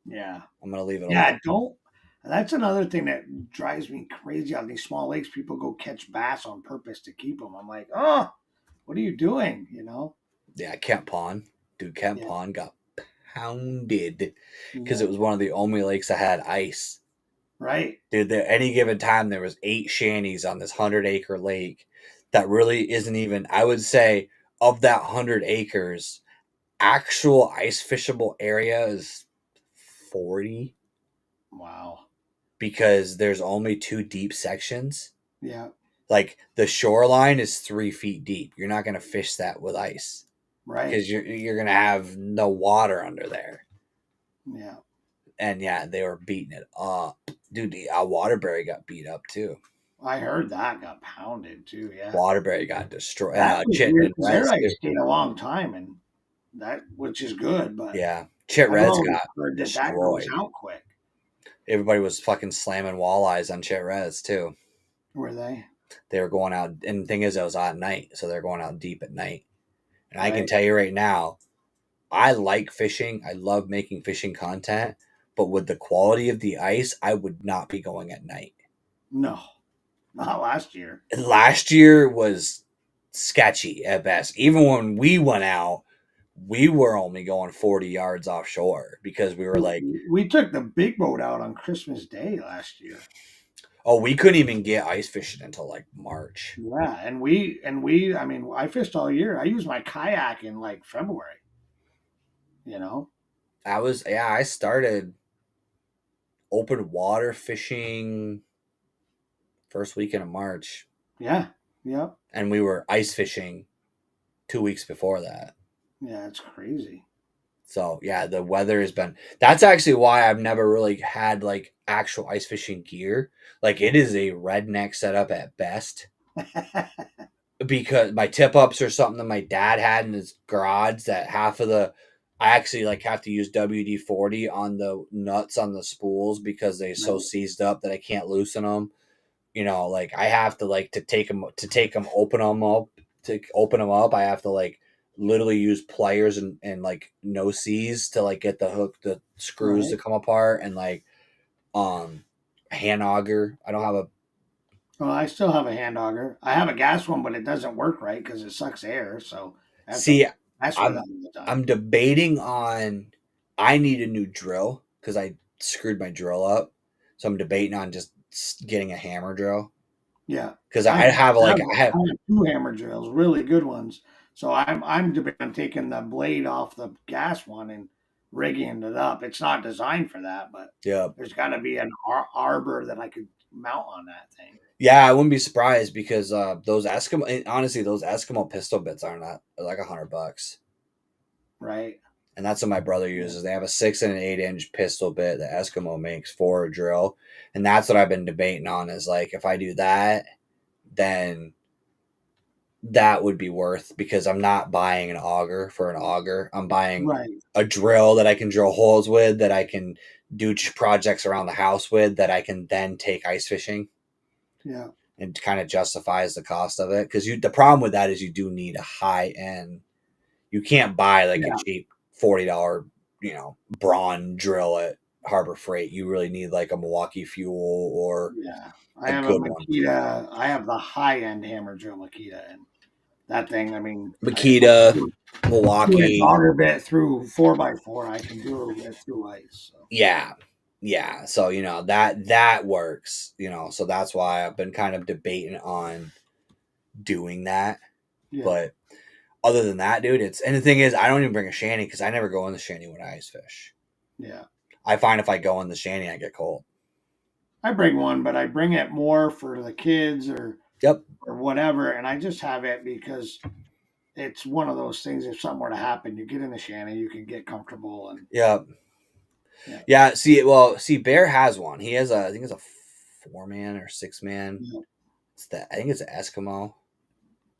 Yeah. I'm going to leave it alone. Don't. That's another thing that drives me crazy on these small lakes. People go catch bass on purpose to keep them. I'm like, oh, what are you doing? You know? Yeah, Kent Pond. Dude, Kent Pond got pounded because it was one of the only lakes that had ice. Right. Dude, at any given time, there was 8 shanties on this 100-acre lake that really isn't even, I would say, of that 100 acres, actual ice fishable area is 40. Wow. Because there's only 2 deep sections. Yeah. Like the shoreline is 3 feet deep. You're not going to fish that with ice Right. because you're going to have no water under there. Yeah. And yeah, they were beating it up. Dude, the Waterbury got beat up too. I heard that got pounded too. Yeah. Waterbury got destroyed. That was Chit weird, and 'cause their Reds, ice too. stayed a long time, and that, which is good, but Yeah. Chit I've Reds always got heard that goes destroyed. out quick. Everybody was fucking slamming walleyes on Chit Reds too. Were they? They were going out, and the thing is, it was at night, so they're going out deep at night. And I can Right. tell you right now, I like fishing. I love making fishing content, but with the quality of the ice, I would not be going at night. No, not last year. Last year was sketchy at best. Even when we went out, we were only going 40 yards offshore because we were like, We took the big boat out on Christmas Day last year. oh, we couldn't even get ice fishing until like March. Yeah, and I mean, I fished all year. I used my kayak in like February. You know, I started open water fishing first weekend of March, yeah, yep, and we were ice fishing 2 weeks before that. yeah, it's crazy. So yeah, the weather has been. That's actually why I've never really had like actual ice fishing gear. Like it is a redneck setup at best. Because my tip ups are something that my dad had in his garage. That half of the, I actually like have to use WD-40 on the nuts on the spools because they so Right. seized up that I can't loosen them. You know, like I have to like to take them, open them up. I have to like literally use pliers and like no seas to like get the screws Right. to come apart, and like hand auger. I don't have a Well, I still have a hand auger. I have a gas one, but it doesn't work right because it sucks air. So I have to see. mess with that all the time. I'm debating on. I need a new drill because I screwed my drill up, so I'm debating on just getting a hammer drill Yeah, because I have like I have. 2 hammer drills, really good ones. So I'm debating on taking the blade off the gas one and rigging it up. It's not designed for that, but Yeah. there's got to be an arbor that I could mount on that thing. Yeah, I wouldn't be surprised because those Eskimo pistol bits are not like $100, Right. and that's what my brother uses. They have a 6 and an 8-inch pistol bit that Eskimo makes for a drill, and that's what I've been debating on. Is like if I do that, then that would be worth because I'm not buying an auger for an auger. I'm buying Right. a drill that I can drill holes with, that I can do projects around the house with, that I can then take ice fishing. Yeah. And kind of justifies the cost of it because the problem with that is you do need a high end. You can't buy like Yeah. a cheap $40 Braun drill at Harbor Freight. You really need like a Milwaukee Fuel or Yeah. A I have a good one. Makita. I have the high end hammer drill Makita, and that thing. I mean, Makita, doing Milwaukee. a auger bit through 4x4. I can do it through ice. So. Yeah. So that works. So that's why I've been kind of debating on doing that. Yeah. But other than that, dude, and the thing is, I don't even bring a shanty because I never go in the shanty when I ice fish. Yeah. I find if I go in the shanty, I get cold. I bring one, but I bring it more for the kids or whatever, and I just have it because it's one of those things. If something were to happen, you get in the shanty, you can get comfortable, and Yeah. See, Bear has one. He has I think it's a 4-man or 6-man. Yeah. I think it's an Eskimo.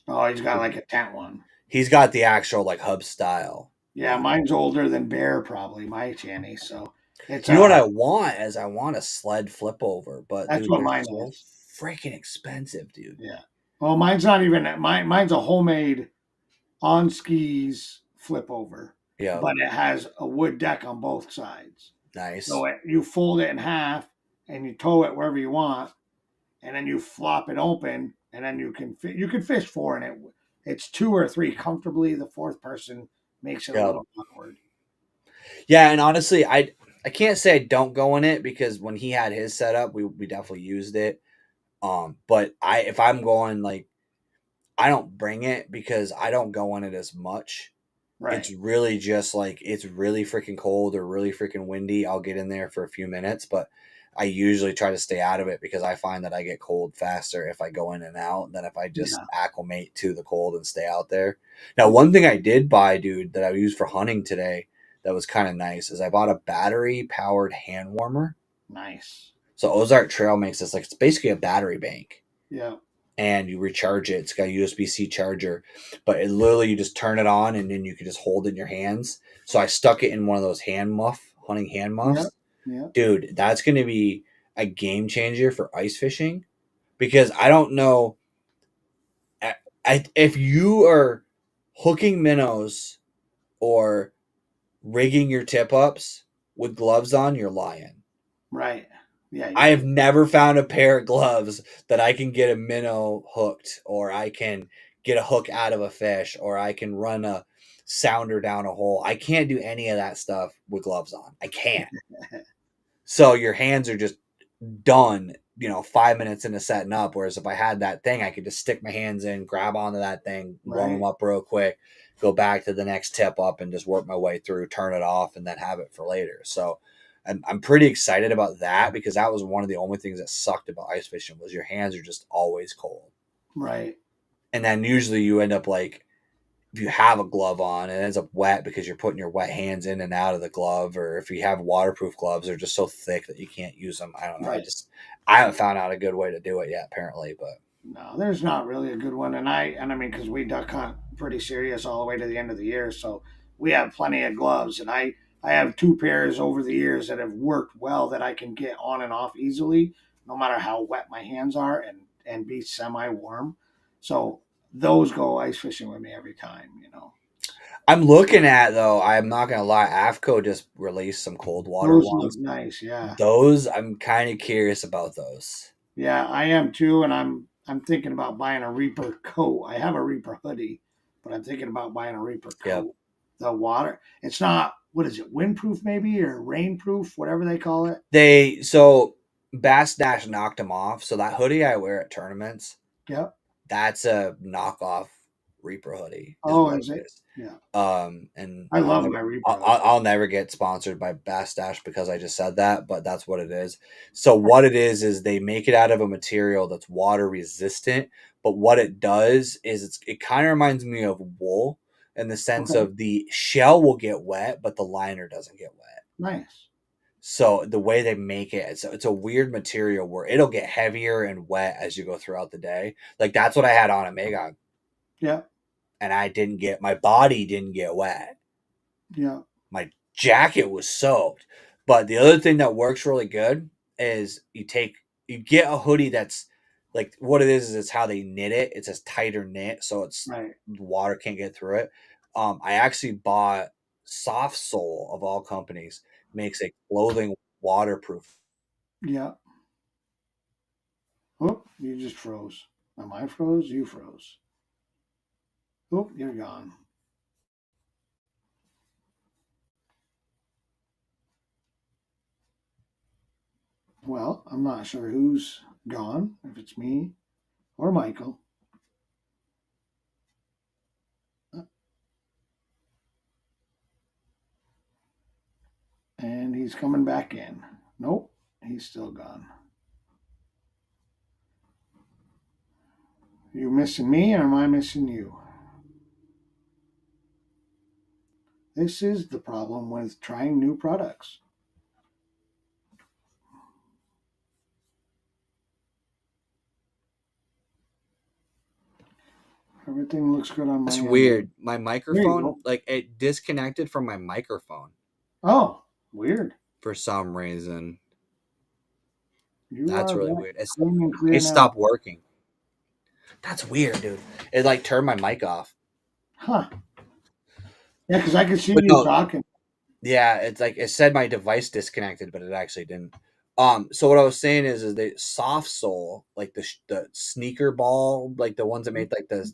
Oh, he's got like a tent one. He's got the actual like hub style. Yeah, mine's older than Bear, probably my shanty. So it's what I want is I want a sled flip over, but that's dude, what they're mine so is. freaking expensive, dude. Yeah. Well, mine's not even mine's a homemade on skis flip over. Yeah. But it has a wood deck on both sides. Nice. So you fold it in half and you tow it wherever you want, and then you flop it open, and then you can fish 4 in it. It's 2 or 3 comfortably. The 4th person makes it a little awkward. Yeah, and honestly, I can't say I don't go in it because when he had his setup, we definitely used it. But if I'm going, like, I don't bring it because I don't go in it as much. Right. It's really just like it's really freaking cold or really freaking windy. I'll get in there for a few minutes, but I usually try to stay out of it because I find that I get cold faster if I go in and out than if I just acclimate to the cold and stay out there. Now, one thing I did buy, dude, that I used for hunting today that was kind of nice is I bought a battery powered hand warmer. Nice. So Ozark Trail makes this like it's basically a battery bank. Yeah. And you recharge it. It's got a USB-C charger, but it literally you just turn it on and then you can just hold it in your hands. So I stuck it in one of those hunting hand muffs. Yeah. Dude, that's going to be a game changer for ice fishing because I don't know if you are hooking minnows or rigging your tip ups with gloves on, you're lying. Right. Yeah. I have never found a pair of gloves that I can get a minnow hooked or I can get a hook out of a fish or I can run a sounder down a hole. I can't do any of that stuff with gloves on. I can't. So your hands are just done, 5 minutes into setting up. Whereas if I had that thing, I could just stick my hands in, grab onto that thing, warm them up real quick, go back to the next tip up and just work my way through, turn it off, and then have it for later. So I'm pretty excited about that because that was one of the only things that sucked about ice fishing was your hands are just always cold. Right. And then usually you end up like, if you have a glove on, it ends up wet because you're putting your wet hands in and out of the glove, or if you have waterproof gloves, they're just so thick that you can't use them. I don't know. Right. I haven't found out a good way to do it yet, apparently, but no, there's not really a good one. And I mean, because we duck hunt pretty serious all the way to the end of the year, so we have plenty of gloves, and I have 2 pairs over the years that have worked well that I can get on and off easily, no matter how wet my hands are, and be semi-warm. So those go ice fishing with me every time, I'm looking at, though, I'm not going to lie, AFCO just released some cold water those ones. look nice, yeah. Those, I'm kind of curious about those. Yeah, I am too, and I'm thinking about buying a Reaper coat. I have a Reaper hoodie, but I'm thinking about buying a Reaper coat. Yep. The water, it's not, what is it, windproof maybe, or rainproof, whatever they call it? So Bass Dash knocked them off. So that hoodie I wear at tournaments, Yep. that's a knockoff Reaper hoodie. Oh, is it? Yeah. And I love my Reaper. I'll never get sponsored by Bass Dash because I just said that, but that's what it is. So what it is they make it out of a material that's water resistant, but what it does is it kind of reminds me of wool in the sense of the shell will get wet, but the liner doesn't get wet. Nice. So the way they make it, it's a weird material where it'll get heavier and wet as you go throughout the day. Like that's what I had on at Magog. Yeah. And my body didn't get wet. Yeah. My jacket was soaked. But the other thing that works really good is you get a hoodie that's like what it is it's how they knit it. It's a tighter knit, so it's water can't get through it. I actually bought Soft Sole of all companies makes a clothing waterproof. Yeah. Oh, you just froze. Am I froze? You froze. Oh, you're gone. Well, I'm not sure who's gone, if it's me or Michael. And he's coming back in. Nope, he's still gone. You missing me or am I missing you? This is the problem with trying new products. Everything looks good on my That's end. weird. My microphone, like it disconnected from my microphone. Oh, weird. For some reason. You That's are really right. weird. Clean and clear It now. stopped working. That's weird, dude. It like turned my mic off. Huh. Yeah, because I could see But you no. talking. Yeah, it's like it said my device disconnected, but it actually didn't. So what I was saying is they Soft Sole, like the sneaker ball, like the ones that made like this,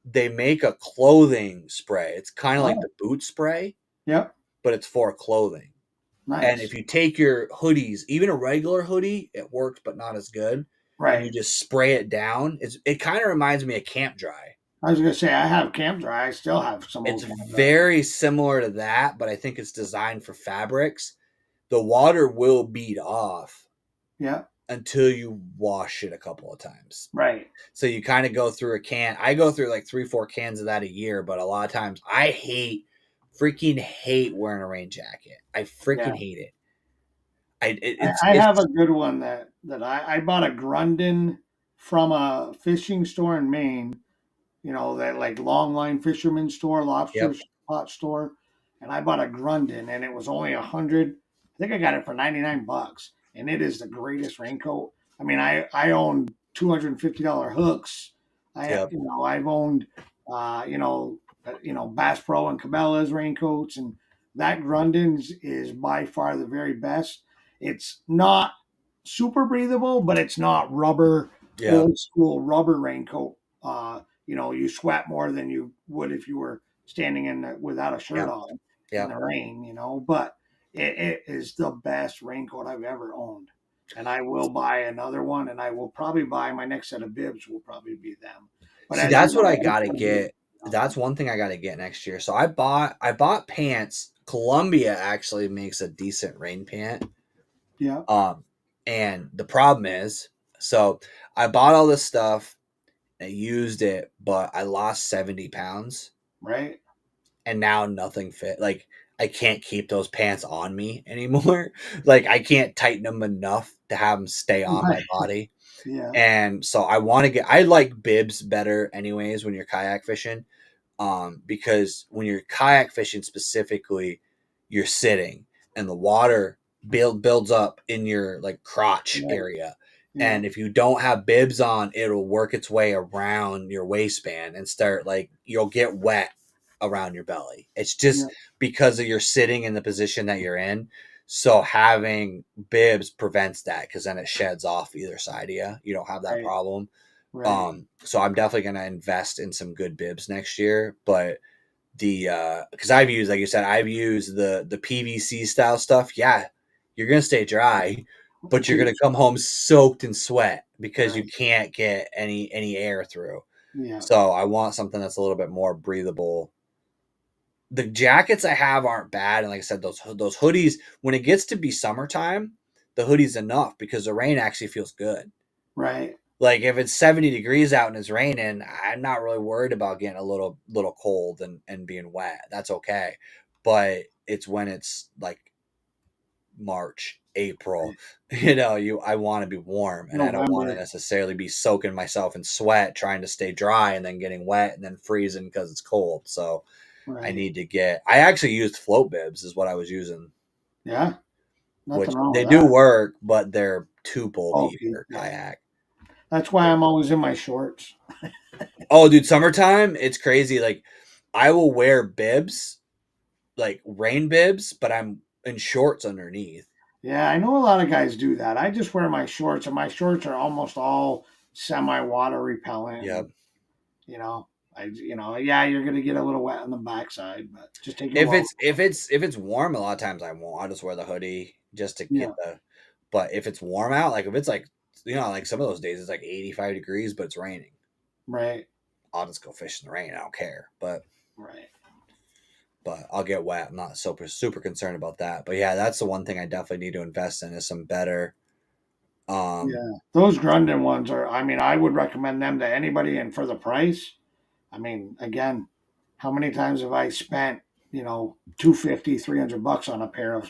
they make a clothing spray. It's kind of like the boot spray. Yep. But it's for clothing. Nice. And if you take your hoodies, even a regular hoodie, it works, but not as good. Right. And you just spray it down. It kind of reminds me of Camp Dry. I was going to say, I have Camp Dry. I still have some old It's Camp Dry. very similar to that, but I think it's designed for fabrics. The water will bead off, Yeah. until you wash it a couple of times. Right. So you kind of go through a can. I go through like 3-4 cans of that a year, but a lot of times I freaking hate wearing a rain jacket. I freaking Yeah. hate it. I have a good one that I bought a Grundon from a fishing store in Maine. You know, that like long line fisherman store, lobster Yep. spot store, and I bought a Grundon, and it was only 100. I think I got it for $99, and it is the greatest raincoat. I mean, I own $250 hooks. Yep. I've owned Bass Pro and Cabela's raincoats, and that Grundon's is by far the very best. It's not super breathable, but it's not rubber, Yep. old school rubber raincoat. You sweat more than you would if you were standing without a shirt Yep. on in Yep. the rain. But it is the best raincoat I've ever owned, and I will buy another one, and I will probably buy my next set of bibs. Will probably be them. But See, as that's you what know, I gotta get. That's one thing I gotta get next year. So I bought pants. Columbia actually makes a decent rain pant. Yeah. And the problem is, so I bought all this stuff, I used it, but I lost 70 pounds, Right. and now nothing fit. Like I can't keep those pants on me anymore. Like I can't tighten them enough to have them stay on my body. Yeah. And so I like bibs better anyways when you're kayak fishing. Because when you're kayak fishing specifically, you're sitting and the water builds up in your like crotch Right. area. Yeah. And if you don't have bibs on, it'll work its way around your waistband and start like you'll get wet around your belly. It's just because of you're sitting in the position that you're in. So having bibs prevents that because then it sheds off either side of you. You don't have that Right. problem. Right. So I'm definitely gonna invest in some good bibs next year. But because I've used, like you said, I've used the PVC style stuff. Yeah, you're gonna stay dry, but you're gonna come home soaked in sweat because you Right. can't get any air through. Yeah. So I want something that's a little bit more breathable. The jackets I have aren't bad, and like I said, those hoodies. When it gets to be summertime, the hoodie's enough because the rain actually feels good. Right. Like if it's 70 degrees out and it's raining, I'm not really worried about getting a little cold and being wet. That's okay. But it's when it's like March, April, I want to be warm and I don't want to November. necessarily be soaking myself in sweat trying to stay dry and then getting wet and then freezing because it's cold. So Right. I actually used float bibs is what I was using, Yeah. which Nothing wrong they with do that. work, but they're too bulky Okay. for kayak. That's why I'm always in my shorts. Oh, dude, summertime, it's crazy. Like, I will wear bibs, like rain bibs, but I'm in shorts underneath. Yeah, I know a lot of guys do that. I just wear my shorts, and my shorts are almost all semi-water repellent. Yep. Yeah, you're gonna get a little wet on the backside, but just take it. If it's warm, a lot of times I won't. I'll just wear the hoodie just to get the. But if it's warm out, like if it's like like some of those days it's like 85 degrees, but it's raining. Right. I'll just go fish in the rain. I don't care. But I'll get wet. I'm not super concerned about that. But yeah, that's the one thing I definitely need to invest in is some better. Those Grundon ones are. I mean, I would recommend them to anybody, and for the price, I mean, again, how many times have I spent $250, $300 on a pair of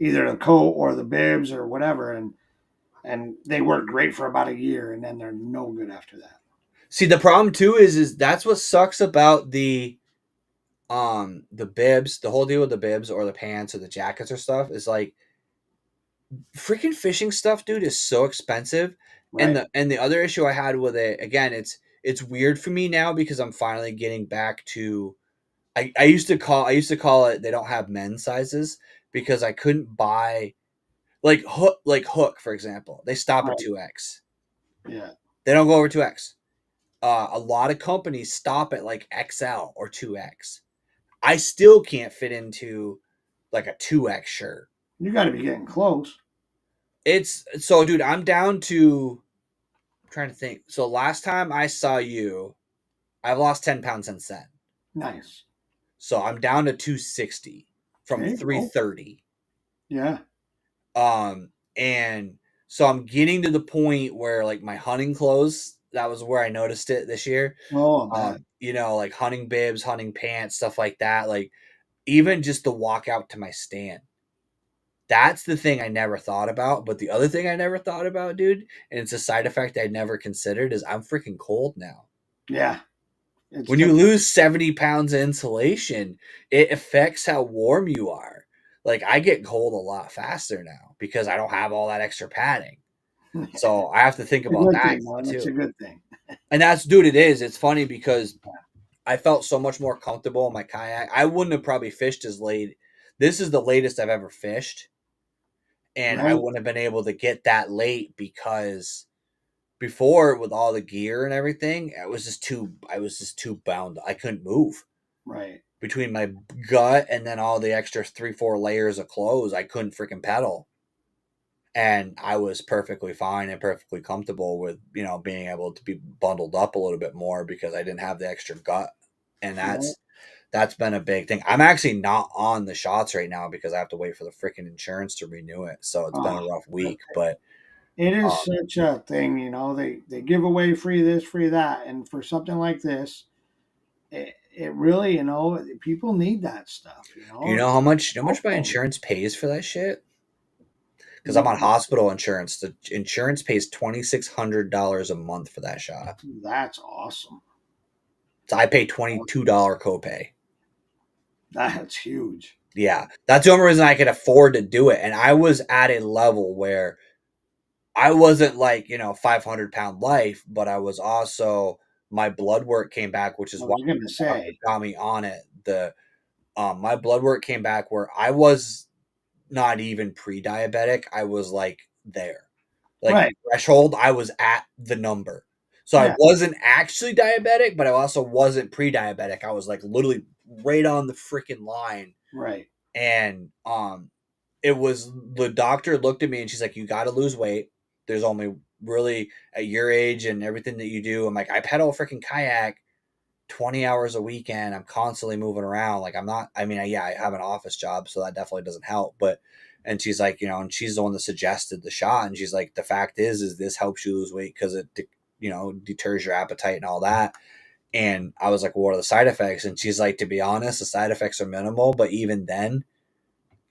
either the coat or the bibs or whatever, and they work great for about a year, and then they're no good after that. See, the problem too is that's what sucks about the bibs, the whole deal with the bibs or the pants or the jackets or stuff is like freaking fishing stuff, dude, is so expensive. Right. And the other issue I had with it, again, it's weird for me now because I'm finally getting back to I used to call it they don't have men's sizes because I couldn't buy like Hook, for example. They stop at 2X. Yeah. They don't go over 2X. A lot of companies stop at like XL or 2X. I still can't fit into like a 2X shirt. You got to be getting close. It's so, dude, I'm down to I'm trying to think. So last time I saw you, I've lost 10 pounds since then. Nice. So I'm down to 260 from 330. Yeah. And So I'm getting to the point where like my hunting clothes, that was where I noticed it this year. Oh, man. You know, like hunting bibs, hunting pants, stuff like that. Like even just the walk out to my stand. That's the thing I never thought about. But the other thing I never thought about, dude, and it's a side effect I never considered, is I'm freaking cold now. Yeah. It's When you different. lose 70 pounds of insulation, it affects how warm you are. Like I get cold a lot faster now because I don't have all that extra padding. So I have to think It's a about good that thing, now, man. It's a too. good thing. And that's, dude, it is. It's funny because I felt so much more comfortable in my kayak. I wouldn't have probably fished as late. This is the latest I've ever fished. And I Right? wouldn't have been able to get that late because before, with all the gear and everything, I was just too bound. I couldn't move. Right. Between my gut and then all the extra 3-4 layers of clothes, I couldn't freaking pedal. And I was perfectly fine and perfectly comfortable with, you know, being able to be bundled up a little bit more because I didn't have the extra gut. And Right. that's been a big thing. I'm actually not on the shots right now because I have to wait for the freaking insurance to renew it. So it's been a rough week, but It is um, such a thing, you know. They give away free this, free that, and for something like this, it really, you know, people need that stuff, you do you know. know how much my Okay. insurance pays for that shit? Because I'm on hospital insurance. The insurance pays $2,600 a month for that shot. That's awesome. So I pay $22 copay. That's huge. Yeah, that's the only reason I could afford to do it. And I was at a level where I wasn't like, you know, 500-pound life, but I was also, my blood work came back, which is I why was gonna the doctor say, got me on it. My blood work came back where I was not even pre-diabetic. I was like there. Like right? threshold, I was at the number. So I Yeah, wasn't actually diabetic, but I also wasn't pre-diabetic. I was like literally right on the freaking line. right. And it was, the doctor looked at me and she's like, you got to lose weight. There's only really, at your age and everything that you do. I'm like, I pedal a freaking kayak 20 hours a weekend. I'm constantly moving around. Like I'm not, I mean, yeah, I have an office job, so that definitely doesn't help. But, and she's like, you know, and she's the one that suggested the shot. And she's like, the fact is this helps you lose weight because it, you know, deters your appetite and all that. And I was like, well, what are the side effects? And she's like, to be honest, the side effects are minimal, but even then,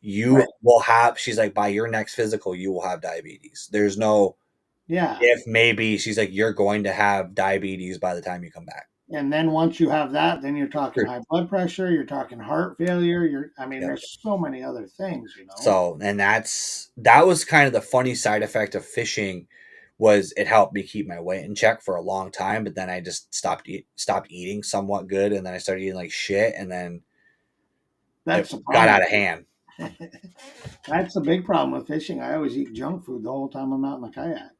you Right. will have, she's like, by your next physical, you will have diabetes. There's no Yeah. if, maybe. She's like, you're going to have diabetes by the time you come back. And then once you have that, then you're talking Sure. high blood pressure, you're talking heart failure, I mean, Yep. there's so many other things, you know. So, and that was kind of the funny side effect of fishing, was it helped me keep my weight in check for a long time, but then I just stopped eating somewhat good, and then I started eating like shit, and then That's it the got problem. out of hand. That's the big problem with fishing. I always eat junk food the whole time I'm out in the kayak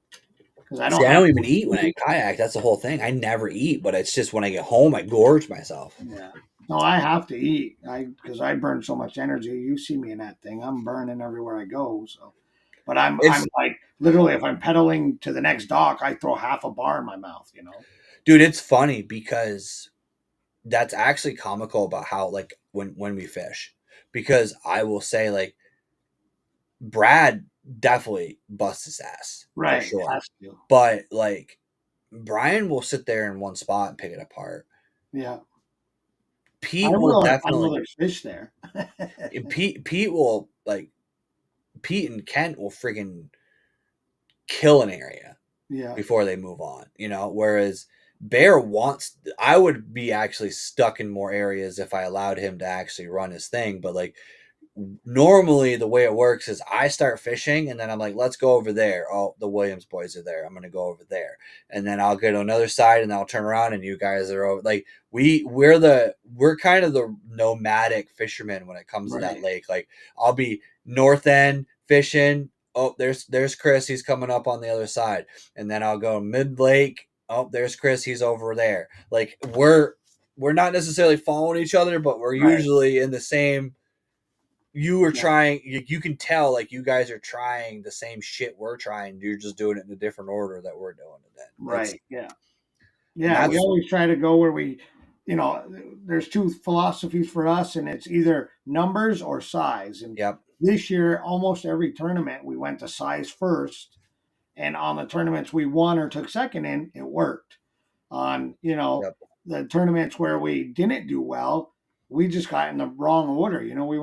because I See, don't I have. don't even eat when I kayak. That's the whole thing. I never eat, but it's just when I get home, I gorge myself. Yeah. No, I have to eat. Because I burn so much energy. You see me in that thing. I'm burning everywhere I go. So, but I'm It's, like literally, if I'm pedaling to the next dock, I throw half a bar in my mouth. You know. dude, it's funny because that's actually comical about how, like, when we fish, because I will say, like, Brad definitely busts his ass Right. for sure, Has to. but like Brian will sit there in one spot and pick it apart. Yeah. Pete will I know definitely there's fish there. Pete will, like, Pete and Kent will freaking kill an area Yeah. before they move on, you know, whereas Bear wants, I would be actually stuck in more areas if I allowed him to actually run his thing, but like normally the way it works is I start fishing and then I'm like, let's go over there. Oh, the Williams boys are there. I'm going to go over there. And then I'll get on another side and I'll turn around and you guys are over. Like we're kind of the nomadic fishermen when it comes to that Right. lake. Like I'll be north end fishing. Oh, there's Chris. He's coming up on the other side. And then I'll go mid lake. Oh, there's Chris. He's over there. Like we're not necessarily following each other, but we're Right. usually in the same. You are Yeah. trying, you can tell, like, you guys are trying the same shit we're trying. You're just doing it in a different order that we're doing it in. Right. Yeah. And Yeah. We that's, always try to go where we, you know, there's two philosophies for us, and it's either numbers or size. And yep. this year, almost every tournament, we went to size first. And on the tournaments we won or took second in, it worked. On, Yep. the tournaments where we didn't do well, we just got in the wrong order. We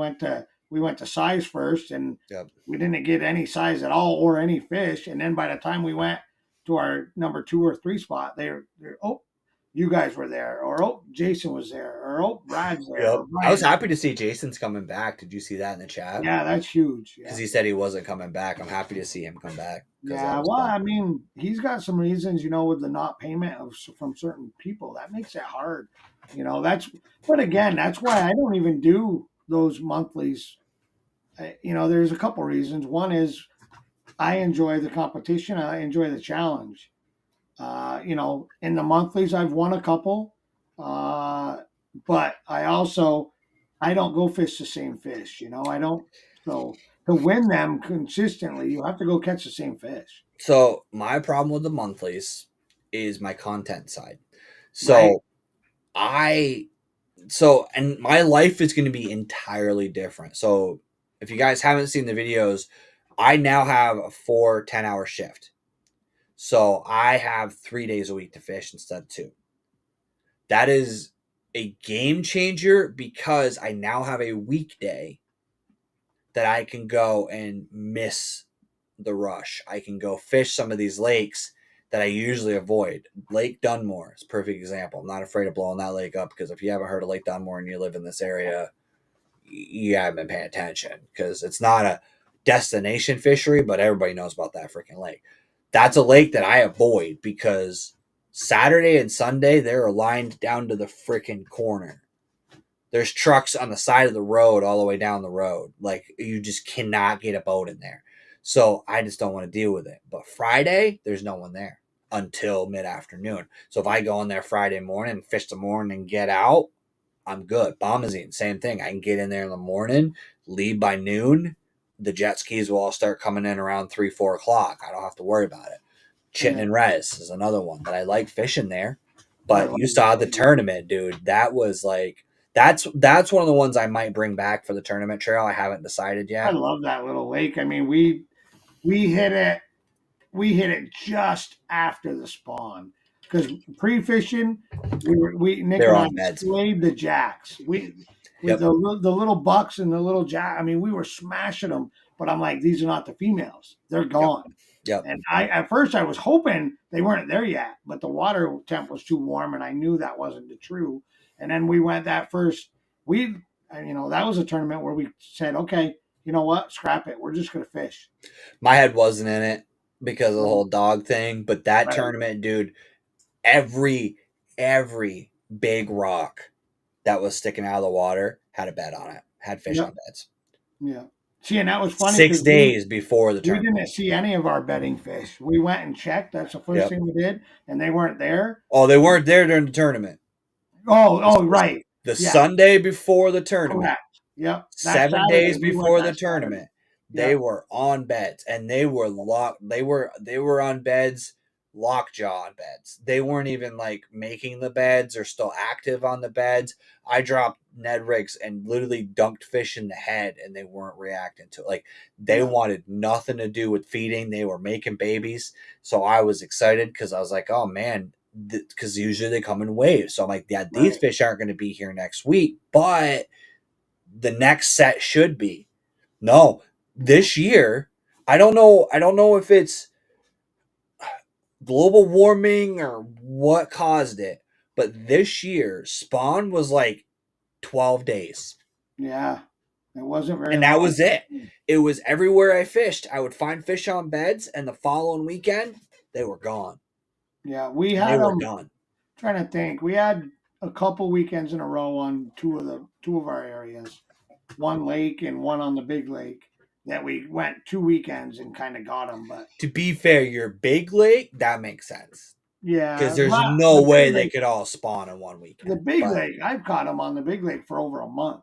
went to size first, and Yep. we didn't get any size at all or any fish. And then by the time we went to our number 2 or 3 spot, they're oh, you guys were there, or oh, Jason was there, or oh, Brad's there. Yep. or I was Brian. happy to see Jason's coming back. Did you see that in the chat? Yeah, that's huge. Because Yeah. he said he wasn't coming back. I'm happy to see him come back. 'Cause that Yeah, was well, fun. I mean, he's got some reasons, with the not payment from certain people. That makes it hard. But again, that's why I don't even do those monthlies. There's a couple reasons. One is I enjoy the competition. I enjoy the challenge. In the monthlies, I've won a couple, but I don't go fish the same fish. I don't. So to win them consistently, you have to go catch the same fish. So my problem with the monthlies is my content side. So Right. and my life is going to be entirely different. So if you guys haven't seen the videos, I now have a 4 10-hour shift. So I have 3 days a week to fish instead of 2. That is a game changer because I now have a weekday that I can go and miss the rush. I can go fish some of these lakes that I usually avoid. Lake Dunmore is a perfect example. I'm not afraid of blowing that lake up because if you haven't heard of Lake Dunmore and you live in this area, you haven't been paying attention because it's not a destination fishery, but everybody knows about that freaking lake. That's a lake that I avoid because Saturday and Sunday, they're lined down to the freaking corner. There's trucks on the side of the road all the way down the road. Like, you just cannot get a boat in there. So I just don't want to deal with it. But Friday, there's no one there until mid-afternoon. So if I go in there Friday morning, fish the morning, and get out, I'm good. Bombazine, same thing. I can get in there in the morning, leave by noon. The jet skis will all start coming in around 3, 4 o'clock. I don't have to worry about it. Chitin and Res is another one that I like fishing there. But you saw the tournament, dude. That was like, that's one of the ones I might bring back for the tournament trail. I haven't decided I yet. love that little lake. I mean, we hit it just after the spawn because pre-fishing Nick They're and on I beds. slayed the jacks. Yep. The little bucks and the little jack. I mean, we were smashing them, but I'm like, these are not the females. They're gone. Yep. And at first I was hoping they weren't there yet, but the water temp was too warm, and I knew that wasn't the true. And then we went that first. That was a tournament where we said, okay, you know what, scrap it. We're just gonna fish. My head wasn't in it because of the whole dog thing, but that Right. tournament, dude, every big rock that was sticking out of the water had a bed on it, had fish Yep. on beds. Yeah. See, and that was funny. 6 'cause days before the We tournament. didn't see any of our bedding fish. We went and checked. That's the first Yep. thing we did, and they weren't there. Oh, they weren't there during the tournament. Oh, right. The Yeah. Sunday before the tournament, Correct. Yep. That 7 Saturday, days we went before that the Saturday. tournament, they Yep. were on beds and they were locked. They were on beds, lockjaw on beds. They weren't even like making the beds or still active on the beds. I dropped Ned rigs and literally dunked fish in the head and they weren't reacting to it. Like, they Yeah. wanted nothing to do with feeding. They were making babies. So I was excited because I was like, oh man, because usually they come in waves. So I'm like, yeah, these Right. fish aren't going to be here next week, but the next set should be. No, this year, I don't know if it's global warming or what caused it, but this year spawn was like 12 days. Yeah. It wasn't very And that long. was it. It was everywhere I fished. I would find fish on beds, and the following weekend, they were gone. Yeah. We They had were them. gone. Trying to think. We had a couple weekends in a row on two of our areas, one lake and one on the big lake, that we went 2 weekends and kind of got them. But To be fair, your big lake, that makes sense. yeah, Because there's but no the way big they lake- could all spawn in one weekend. The big But- lake, I've caught them on the big lake for over a month.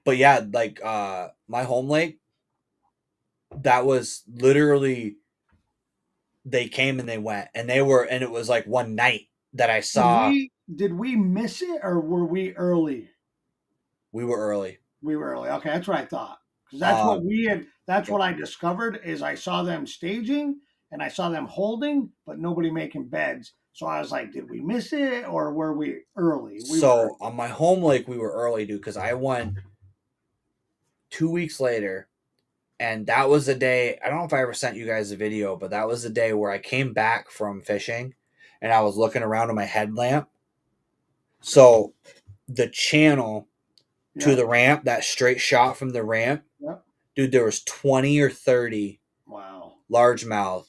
But yeah, like my home lake, that was literally, they came and they went, and it was like one night that I saw. Did we miss it or were we early? We were early. We were early. Okay, that's what I thought. because that's what Um, we had. That's what I discovered is I saw them staging and I saw them holding, but nobody making beds. So I was like, did we miss it or were we early? We were So on my home lake, we were early, dude, because I went 2 weeks later, and that was the day. I don't know if I ever sent you guys a video, but that was the day where I came back from fishing, and I was looking around on my headlamp. So the channel to Yeah. the ramp, that straight shot from the ramp, Yeah. dude, there was 20 or 30 Wow. largemouth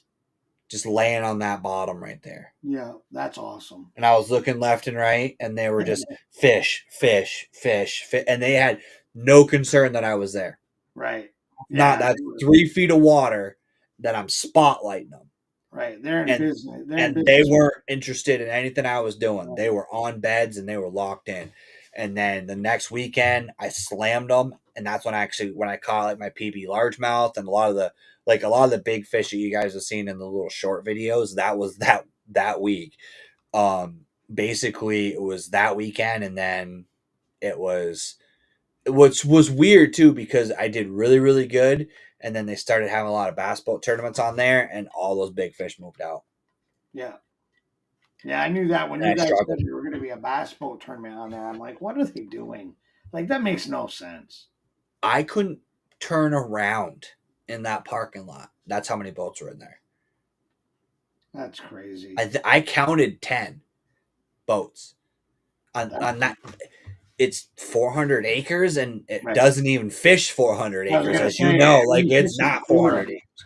just laying on that bottom right there. Yeah, that's awesome. And I was looking left and right, and they were just fish, fish, fish, fish, and they had no concern that I was there. Right. Not Yeah, that 3 feet of water that I'm spotlighting them. right. They're in And- business. They're in And business. they weren't interested in anything I was doing. They were on beds and they were locked in. And then the next weekend, I slammed them, and that's when I caught like my PB largemouth and a lot of the big fish that you guys have seen in the little short videos. That was that week. Basically, it was that weekend, and then it was, which was weird too because I did really really good, and then they started having a lot of bass boat tournaments on there, and all those big fish moved out. Yeah. Yeah, I knew that when And you I guys struggled. said there were going to be a bass boat tournament on there. I'm like, what are they doing? Like, that makes no sense. I couldn't turn around in that parking lot. That's how many boats were in there. That's crazy. I counted 10 boats on that. It's 400 acres, and it Right. doesn't even fish 400 I was acres, gonna as you say, know. it Like, fishes it's not 400. 400 acres.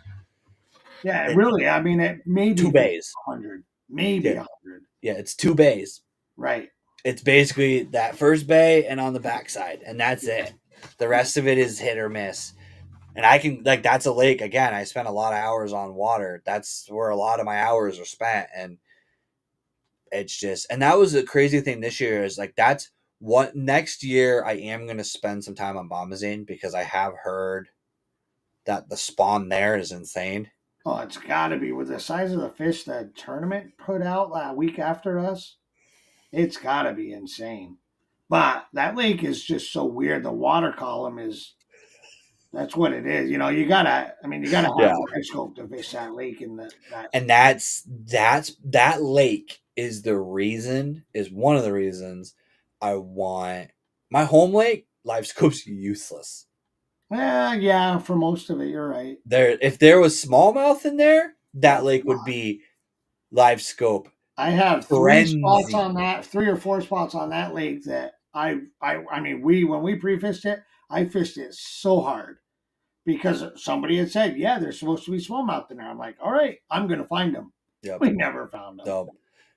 Yeah, it- really. I mean, it maybe 2 bays. 100, maybe Yeah. 100. Yeah, it's 2 bays. Right. It's basically that first bay and on the backside, and that's it. The rest of it is hit or miss. And I can, like, that's a lake. Again, I spent a lot of hours on water. That's where a lot of my hours are spent. And it's just, and that was a crazy thing this year is like, that's what next year I am going to spend some time on Bombazine because I have heard that the spawn there is insane. Oh, it's got to be with the size of the fish that tournament put out that week after us. It's got to be insane. But that lake is just so weird. The water column is, that's what it is. You know, you gotta have Yeah. a periscope to fish that lake in that. And that lake is one of the reasons I want my home lake. Live scope's useless. Yeah, for most of it, you're right. If there was smallmouth in there, that lake would be live scope. I have Frenzy. 3 or 4 spots on that lake that I mean, when we pre-fished it, I fished it so hard because somebody had said, yeah, there's supposed to be smallmouth in there. I'm like, all right, I'm going to find them. Yep. We never found them.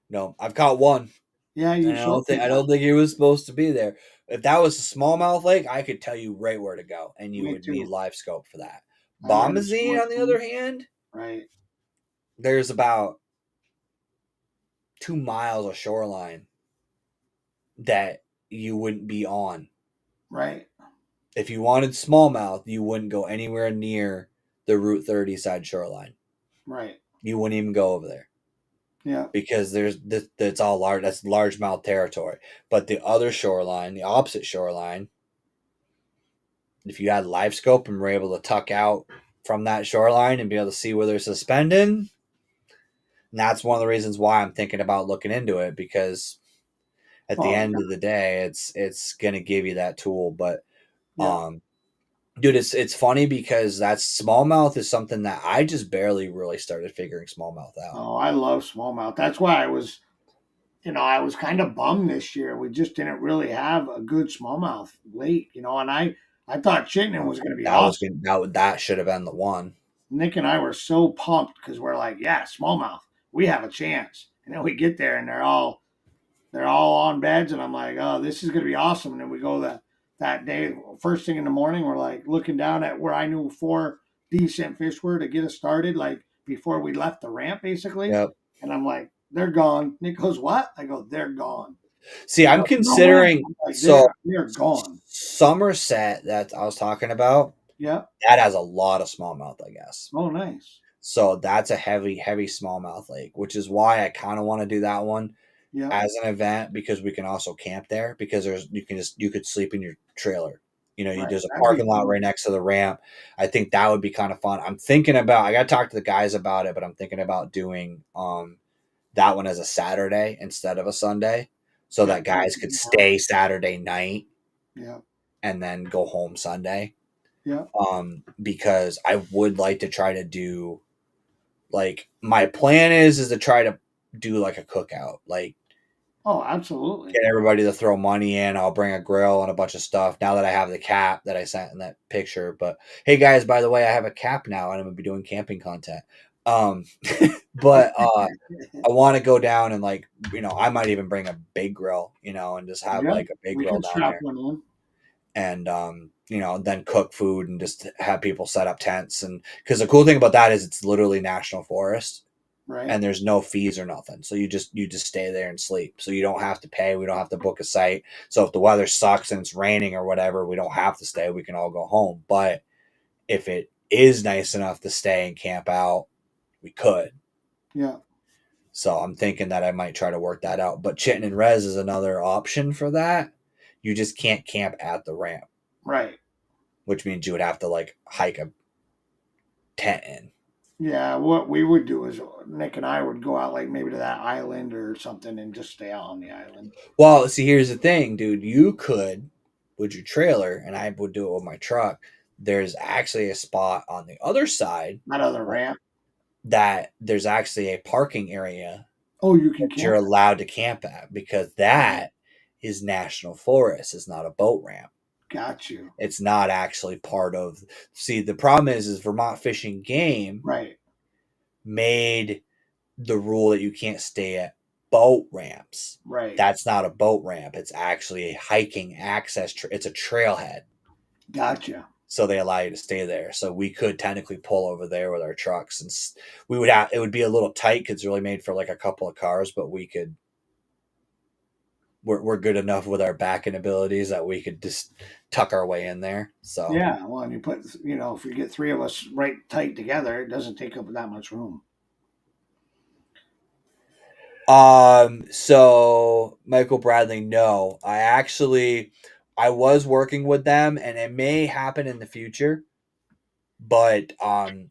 No, I've caught one. Yeah, And I don't think it was supposed to be there. If that was a smallmouth lake, I could tell you right where to go, and you Me would too. need live scope for that. I went Bombazine, on the snorkeling. other hand, Right. there's about 2 miles of shoreline that you wouldn't be on. Right. If you wanted smallmouth, you wouldn't go anywhere near the Route 30 side shoreline. Right. You wouldn't even go over there Yeah. because that's all large. That's largemouth territory. But the other shoreline, the opposite shoreline, if you had live scope and were able to tuck out from that shoreline and be able to see where they're suspended, and that's one of the reasons why I'm thinking about looking into it, because at the end of the day, it's going to give you that tool. But dude, it's funny because that smallmouth is something that I just barely really started figuring smallmouth out. Oh, I love smallmouth. That's why I was kind of bummed this year. We just didn't really have a good smallmouth lake, and I thought Chittenden was going to be awesome. That should have been the one. Nick and I were so pumped because we're like, yeah, smallmouth, we have a chance. And then we get there and they're all on beds, and I'm like, oh, this is going to be awesome. And then we go that day, first thing in the morning, we're like looking down at where I knew 4 decent fish were to get us started, like before we left the ramp, basically. Yep. And I'm like, they're gone. Nick goes, what? I go, they're gone. See, I'm considering they're gone. Somerset that I was talking about. Yeah. That has a lot of smallmouth, I guess. Oh, nice. So that's a heavy smallmouth lake, which is why I kind of want to do that one Yeah. as an event, because we can also camp there, because you could sleep in your trailer Right, There's a that'd be parking lot cool. right next to the ramp. I think that would be kind of fun. I'm thinking about. I got to talk to the guys about it, but I'm thinking about doing that one as a Saturday instead of a Sunday, so that guys could stay Saturday night Yeah, and then go home Sunday. yeah. Because I would like to try to do, like, my plan is to try to do like a cookout, like Oh, absolutely. get everybody to throw money in. I'll bring a grill and a bunch of stuff now that I have the cap that I sent in that picture. But hey guys, by the way, I have a cap now and I'm gonna be doing camping content. But I want to go down and, like, I might even bring a big grill, and just have Yeah, like a big we grill can down strap there. one in. And then cook food and just have people set up tents. And because the cool thing about that is it's literally national forest Right. and there's no fees or nothing, so you just stay there and sleep, so you don't have to pay, we don't have to book a site. So if the weather sucks and it's raining or whatever, we don't have to stay, we can all go home. But if it is nice enough to stay and camp out, we could. Yeah. So I'm thinking that I might try to work that out. But Chitin and Res is another option for that. You just can't camp at the ramp, Right. which means you would have to, like, hike a tent in. Yeah, what we would do is Nick and I would go out, like, maybe to that island or something and just stay out on the island. Well, see, here's the thing, dude. You could, with your trailer, and I would do it with my truck. There's actually a spot on the other side That other ramp. that there's actually a parking area Oh, you can that you're camp. allowed to camp at, because that is national forest. It's not a boat ramp. Got you. It's not actually part of. See, the problem is Vermont Fish and Game Right. made the rule that you can't stay at boat ramps. Right. That's not a boat ramp. It's actually a hiking access. It's a trailhead. Gotcha. So they allow you to stay there. So we could technically pull over there with our trucks, and we would have. It would be a little tight because it's really made for like a couple of cars, but we could. We're good enough with our backing abilities that we could just tuck our way in there. So Yeah. Well, and you put, if we get three of us right tight together, it doesn't take up that much room. So Michael Bradley, no, I was working with them, and it may happen in the future, but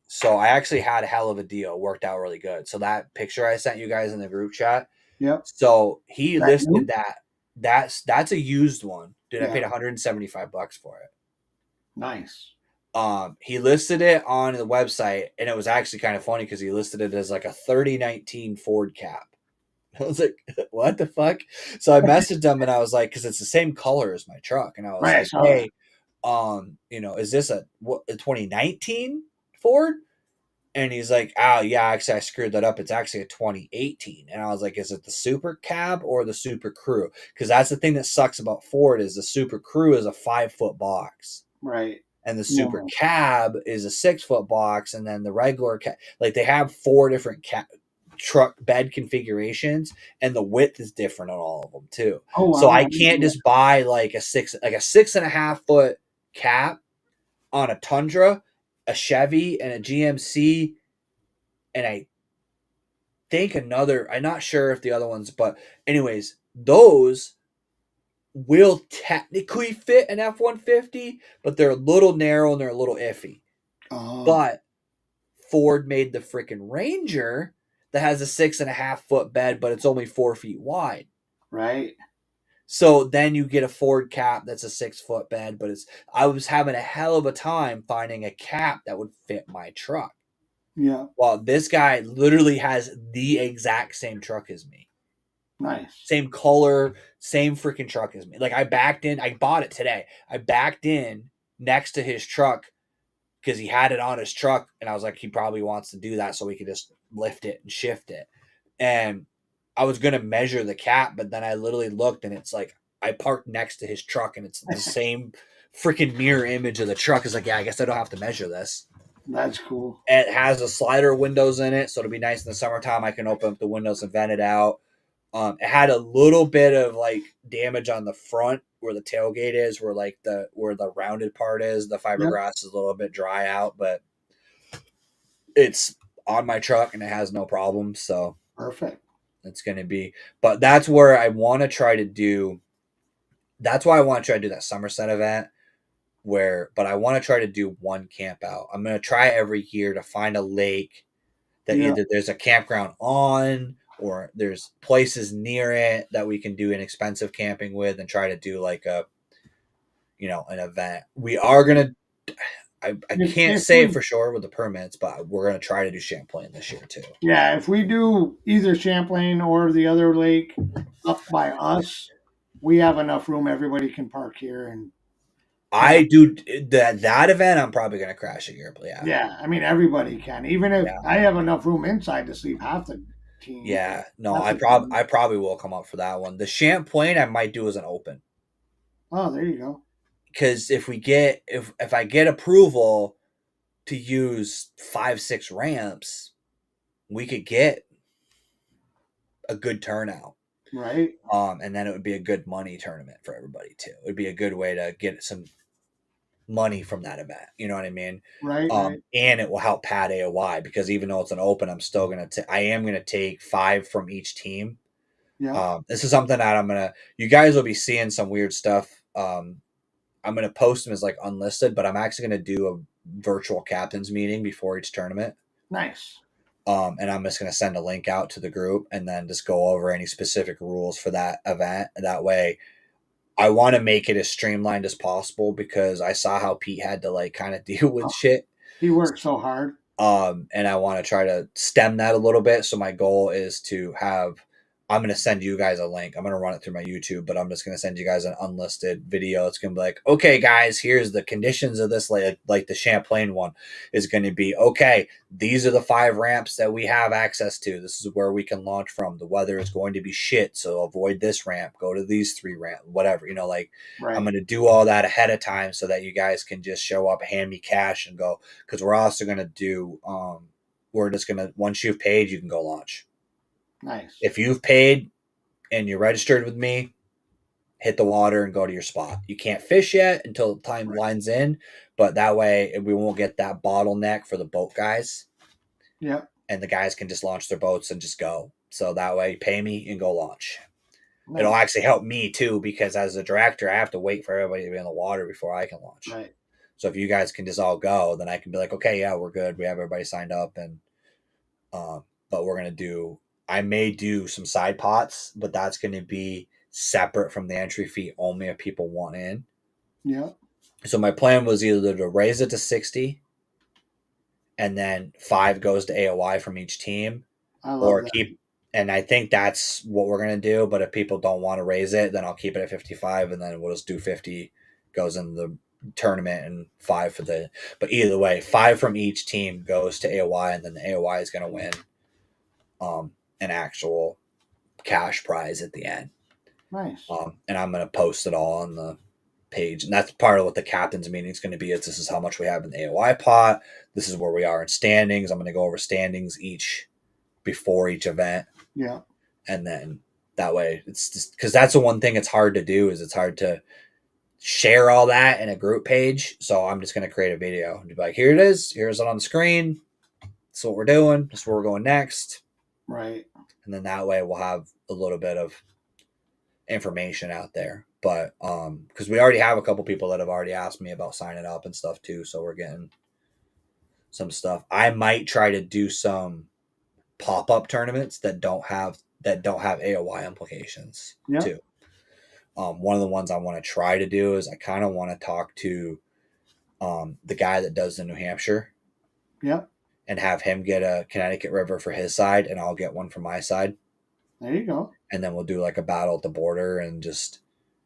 so I actually had a hell of a deal, worked out really good. So that picture I sent you guys in the group chat. Yep. So he That listed new? that's a used one, dude. I Yeah. paid $175 for it. Nice. He listed it on the website, and it was actually kind of funny because he listed it as like a 3019 Ford cap. I was like, what the fuck? So I messaged him and I was like, because it's the same color as my truck. And I was Right, so- like, hey, is this a 2019 Ford? And he's like, oh, yeah, actually, I screwed that up. It's actually a 2018. And I was like, is it the Super Cab or the Super Crew? Because that's the thing that sucks about Ford is the Super Crew is a 5-foot box. Right. And the Super No. Cab is a 6-foot box. And then the regular cab, like, they have 4 different truck bed configurations, and the width is different on all of them too. Oh, So wow. I can't just buy like a 6.5 foot cap on a Tundra, a Chevy, and a GMC, and I think another. I'm not sure if the other ones, but anyways, those will technically fit an F-150, but they're a little narrow and they're a little iffy. But Ford made the freaking Ranger that has a 6.5 foot bed, but it's only 4 feet wide. Right. So then you get a Ford cap that's a 6 foot bed, but I was having a hell of a time finding a cap that would fit my truck. Yeah. Well, this guy literally has the exact same truck as me. Nice. Same color, same freaking truck as me. Like, I bought it today. I backed in next to his truck because he had it on his truck, and I was like, he probably wants to do that so we could just lift it and shift it. And I was going to measure the cap, but then I literally looked, and it's like, I parked next to his truck, and it's the same freaking mirror image of the truck. It's like, yeah, I guess I don't have to measure this. That's cool. And it has a slider windows in it, so it'll be nice in the summertime. I can open up the windows and vent it out. It had a little bit of like damage on the front where the tailgate is, where the rounded part is. The fiberglass is a little bit dry out, but it's on my truck and it has no problem. So Perfect. it's going to be, but that's where I want to try to do. That's why I want to try to do that Somerset event. but I want to try to do one camp out. I'm going to try every year to find a lake that Yeah. either there's a campground on or there's places near it that we can do inexpensive camping with and try to do like a, an event. We are going to, I can't say it for sure with the permits, but we're going to try to do Champlain this year too. Yeah, if we do either Champlain or the other lake up by us, we have enough room. Everybody can park here, and I do that event. I'm probably going to crash it here, but yeah, I mean everybody can. Even if I have enough room inside to sleep half the team. Yeah, no, That's I probably will come up for that one. The Champlain I might do as an open. Oh, there you go. Because if I get approval to use 5-6 ramps, we could get a good turnout. Right. And then it would be a good money tournament for everybody too. It would be a good way to get some money from that event. You know what I mean? Right. And it will help pad AOY because even though it's an open, I am gonna take 5 from each team. Yeah. This is something that you guys will be seeing some weird stuff. I'm going to post them as like unlisted, but I'm actually going to do a virtual captains meeting before each tournament. Nice. And I'm just going to send a link out to the group and then just go over any specific rules for that event. That way I want to make it as streamlined as possible because I saw how Pete had to like kind of deal with shit. He worked so hard. And I want to try to stem that a little bit. So my goal is to I'm going to send you guys a link. I'm going to run it through my YouTube, but I'm just going to send you guys an unlisted video. It's going to be like, okay, guys, here's the conditions of this. Like the Champlain one is going to be, okay, these are the 5 ramps that we have access to. This is where we can launch from. The weather is going to be shit, so avoid this ramp. Go to these 3 ramps, whatever. Right. I'm going to do all that ahead of time so that you guys can just show up, hand me cash, and go. Because we're also going to do, we're just going to, once you've paid, you can go launch. Nice. If you've paid and you're registered with me, hit the water and go to your spot. You can't fish yet until the time lines in, but that way we won't get that bottleneck for the boat guys. Yeah. And the guys can just launch their boats and just go. So that way, pay me and go launch. Nice. It'll actually help me too because as a director, I have to wait for everybody to be in the water before I can launch. Right. So if you guys can just all go, then I can be like, okay, yeah, we're good. We have everybody signed up, and but we're gonna do. I may do some side pots, but that's going to be separate from the entry fee only if people want in. Yeah. So my plan was either to raise it to 60 and then 5 goes to AOY from each team or keep. And I think that's what we're going to do. But if people don't want to raise it, then I'll keep it at 55 and then we'll just do 50 goes in the tournament and 5 for but either way, 5 from each team goes to AOY and then the AOY is going to win. An actual cash prize at the end. Nice. And I'm going to post it all on the page. And that's part of what the captain's meeting is going to be. This is how much we have in the AOY pot. This is where we are in standings. I'm going to go over standings before each event. Yeah. And then that way it's just because that's the one thing it's hard to do is it's hard to share all that in a group page. So I'm just going to create a video and be like, here it is. Here's it on the screen. That's what we're doing. That's where we're going next. Right. And then that way we'll have a little bit of information out there. But because we already have a couple people that have already asked me about signing up and stuff too. So we're getting some stuff. I might try to do some pop-up tournaments that don't have AOY implications too. One of the ones I want to try to do is I kind of want to talk to the guy that does the New Hampshire. Yep. And have him get a Connecticut River for his side, and I'll get one for my side. There you go. And then we'll do like a battle at the border, and just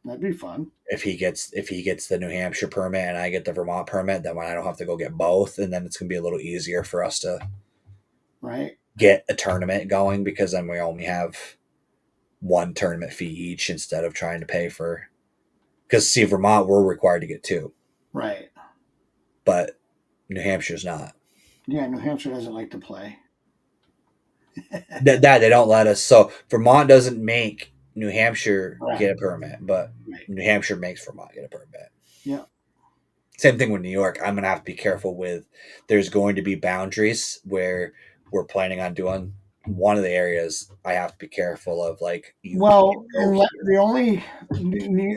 that'd be fun. If he gets the New Hampshire permit and I get the Vermont permit, then I don't have to go get both, and then it's gonna be a little easier for us to get a tournament going because then we only have one tournament fee each instead of trying to pay for. Because see, Vermont we're required to get 2, right? But New Hampshire's not. Yeah, New Hampshire doesn't like to play. that they don't let us. So Vermont doesn't make New Hampshire get a permit, but New Hampshire makes Vermont get a permit. Yeah. Same thing with New York. I'm going to have to be careful with. There's going to be boundaries where we're planning on doing one of the areas I have to be careful of. Like, you Well, can't go and here. the only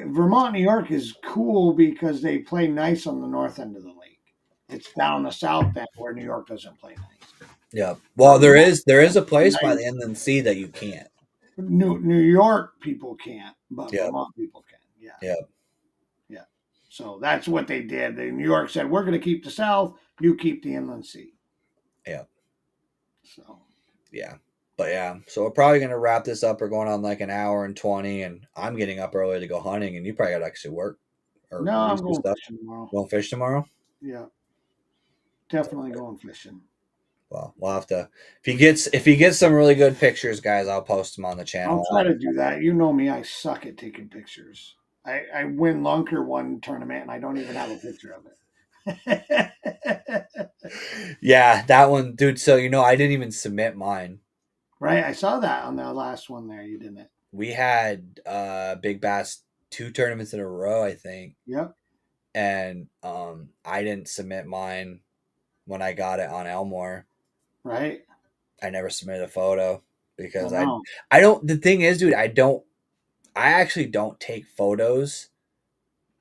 Vermont, New York is cool because they play nice on the north end of the lake. It's down the south end where New York doesn't play nice. Yeah. Well, there is a place by Nice. the inland sea that you can't. New York people can't, but Yeah. Vermont people can. Yeah. Yeah. Yeah. So that's what they did. New York said, we're going to keep the south, you keep the inland sea. Yeah. So, Yeah. But yeah, so we're probably gonna wrap this up. We're going on like an hour and 20, and I'm getting up early to go hunting, and you probably got to actually work or no, I'm do going stuff. fishing tomorrow. Going fish tomorrow? Yeah. Definitely going fishing. Well, we'll have to. If he gets some really good pictures, guys, I'll post them on the channel. I'll try to do that. You know me, I suck at taking pictures. I win Lunker one tournament and I don't even have a picture of it. Yeah, that one, dude. So I didn't even submit mine. Right, I saw that on the last one there. You didn't. We had Big Bass 2 tournaments in a row, I think. Yep. And I didn't submit mine when I got it on Elmore. Right. I never submitted a photo because I know. I don't. The thing is, dude, I actually don't take photos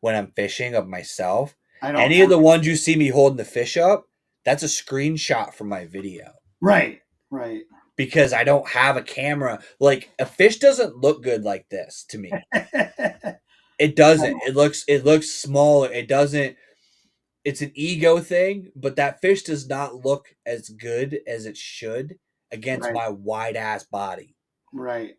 when I'm fishing of myself. I don't. Any of the ones you see me holding the fish up, that's a screenshot from my video. Right. Right. Because I don't have a camera. Like, a fish doesn't look good like this to me. It doesn't. It looks small. It doesn't. It's an ego thing, but that fish does not look as good as it should against Right. my wide ass body. Right.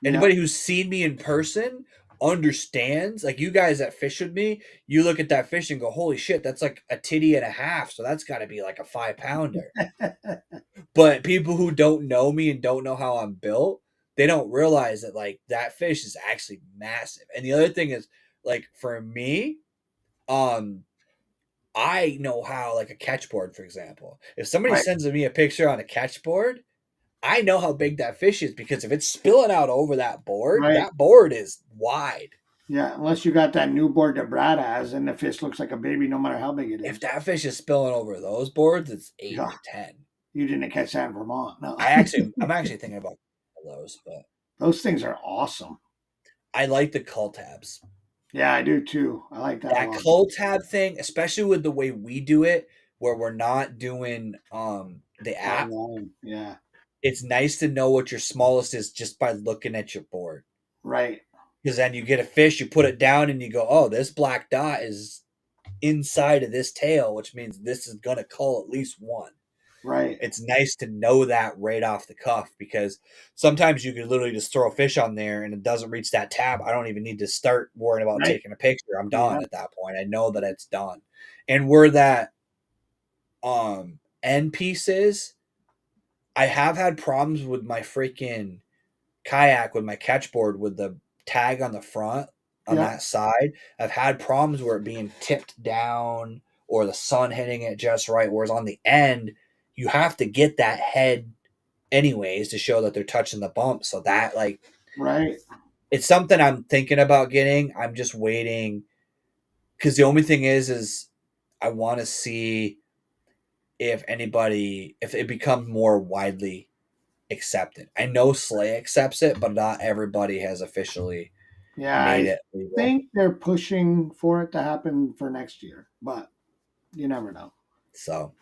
Anybody who's seen me in person understands. Like, you guys that fish with me, you look at that fish and go, holy shit, that's like a titty and a half. So that's got to be like a 5-pounder. But people who don't know me and don't know how I'm built, they don't realize that, like, that fish is actually massive. And the other thing is, like, for me, I know how, like, a catch board, for example. If somebody Right. sends me a picture on a catch board, I know how big that fish is, because if it's spilling out over that board, Right. that board is wide. Yeah, unless you got that new board that Brad has, and the fish looks like a baby, no matter how big it is. If that fish is spilling over those boards, it's 8 Yeah. or 10. You didn't catch that in Vermont. No. I'm actually thinking about those, but Those things are awesome. I like the cull tabs. Yeah, I do too. I like that. a That lot. cull tab thing, especially with the way we do it, where we're not doing the app. Yeah. It's nice to know what your smallest is just by looking at your board. Right. Because then you get a fish, you put it down, and you go, oh, this black dot is inside of this tail, which means this is going to cull at least one. Right. It's nice to know that right off the cuff, because sometimes you could literally just throw a fish on there and it doesn't reach that tab. I don't even need to start worrying about Right. taking a picture. I'm done Yeah. at that point. I know that it's done. And where that end piece is, I have had problems with my freaking kayak, with my catch board, with the tag on the front on Yeah. that side. I've had problems where it being tipped down or the sun hitting it just right, whereas on the end you have to get that head anyways to show that they're touching the bump. So that, like, Right. it's something I'm thinking about getting. I'm just waiting, because the only thing is I want to see if it becomes more widely accepted. I know Slay accepts it, but not everybody has officially Yeah. made I it legal. think they're pushing for it to happen for next year, but you never know. So,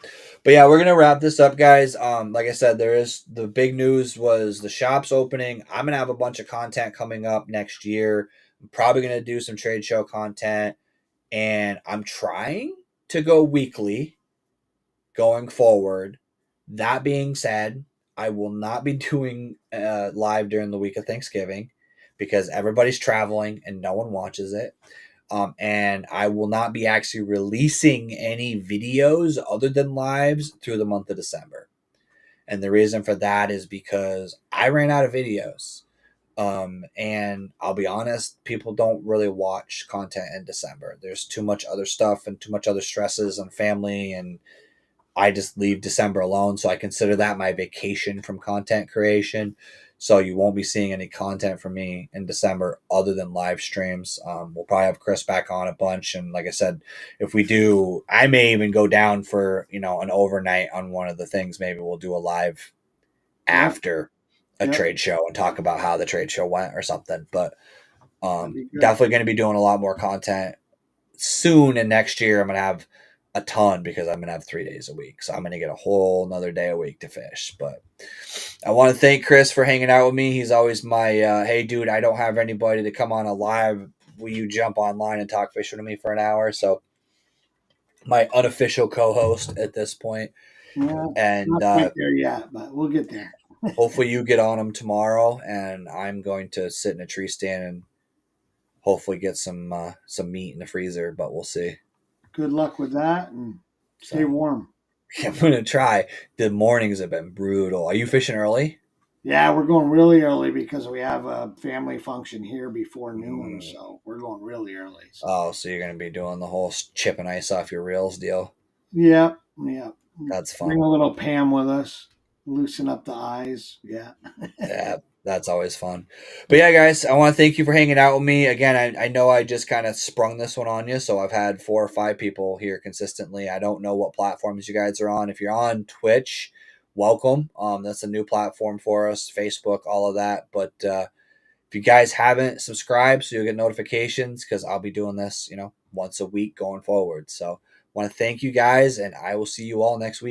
but yeah, we're gonna wrap this up, guys. Like I said, the big news was the shop's opening. I'm gonna have a bunch of content coming up next year. I'm probably gonna do some trade show content, and I'm trying to go weekly going forward. That being said, I will not be doing live during the week of Thanksgiving, because everybody's traveling and no one watches it. And I will not be actually releasing any videos other than lives through the month of December. And the reason for that is because I ran out of videos. And I'll be honest, people don't really watch content in December. There's too much other stuff and too much other stresses on family, and I just leave December alone. So I consider that my vacation from content creation. So you won't be seeing any content from me in December other than live streams. We'll probably have Chris back on a bunch. And like I said, if we do, I may even go down for, an overnight on one of the things. Maybe we'll do a live after a Yep. trade show and talk about how the trade show went or something. But That'd be good. definitely going to be doing a lot more content soon. And next year, I'm going to have a ton because I'm going to have 3 days a week. So I'm going to get a whole another day a week to fish. But I want to thank Chris for hanging out with me. He's always my, hey, dude, I don't have anybody to come on a live. Will you jump online and talk fishing with me for an hour? So my unofficial co-host at this point. Yeah, And not quite there yet, but we'll get there. hopefully you get on him tomorrow. And I'm going to sit in a tree stand and hopefully get some meat in the freezer, but we'll see. Good luck with that, and stay warm. I'm going to try. The mornings have been brutal. Are you fishing early? Yeah, we're going really early because we have a family function here before noon, so we're going really early. So. Oh, so you're going to be doing the whole chipping ice off your reels deal? Yeah. That's fun. Bring a little Pam with us, loosen up the eyes. Yeah. Yeah, that's always fun. But yeah, guys, I want to thank you for hanging out with me. Again, I know I just kind of sprung this one on you, so I've had 4 or 5 people here consistently. I don't know what platforms you guys are on. If you're on Twitch, welcome. That's a new platform for us, Facebook, all of that. But if you guys haven't subscribed, so you'll get notifications because I'll be doing this, once a week going forward. So I want to thank you guys, and I will see you all next week.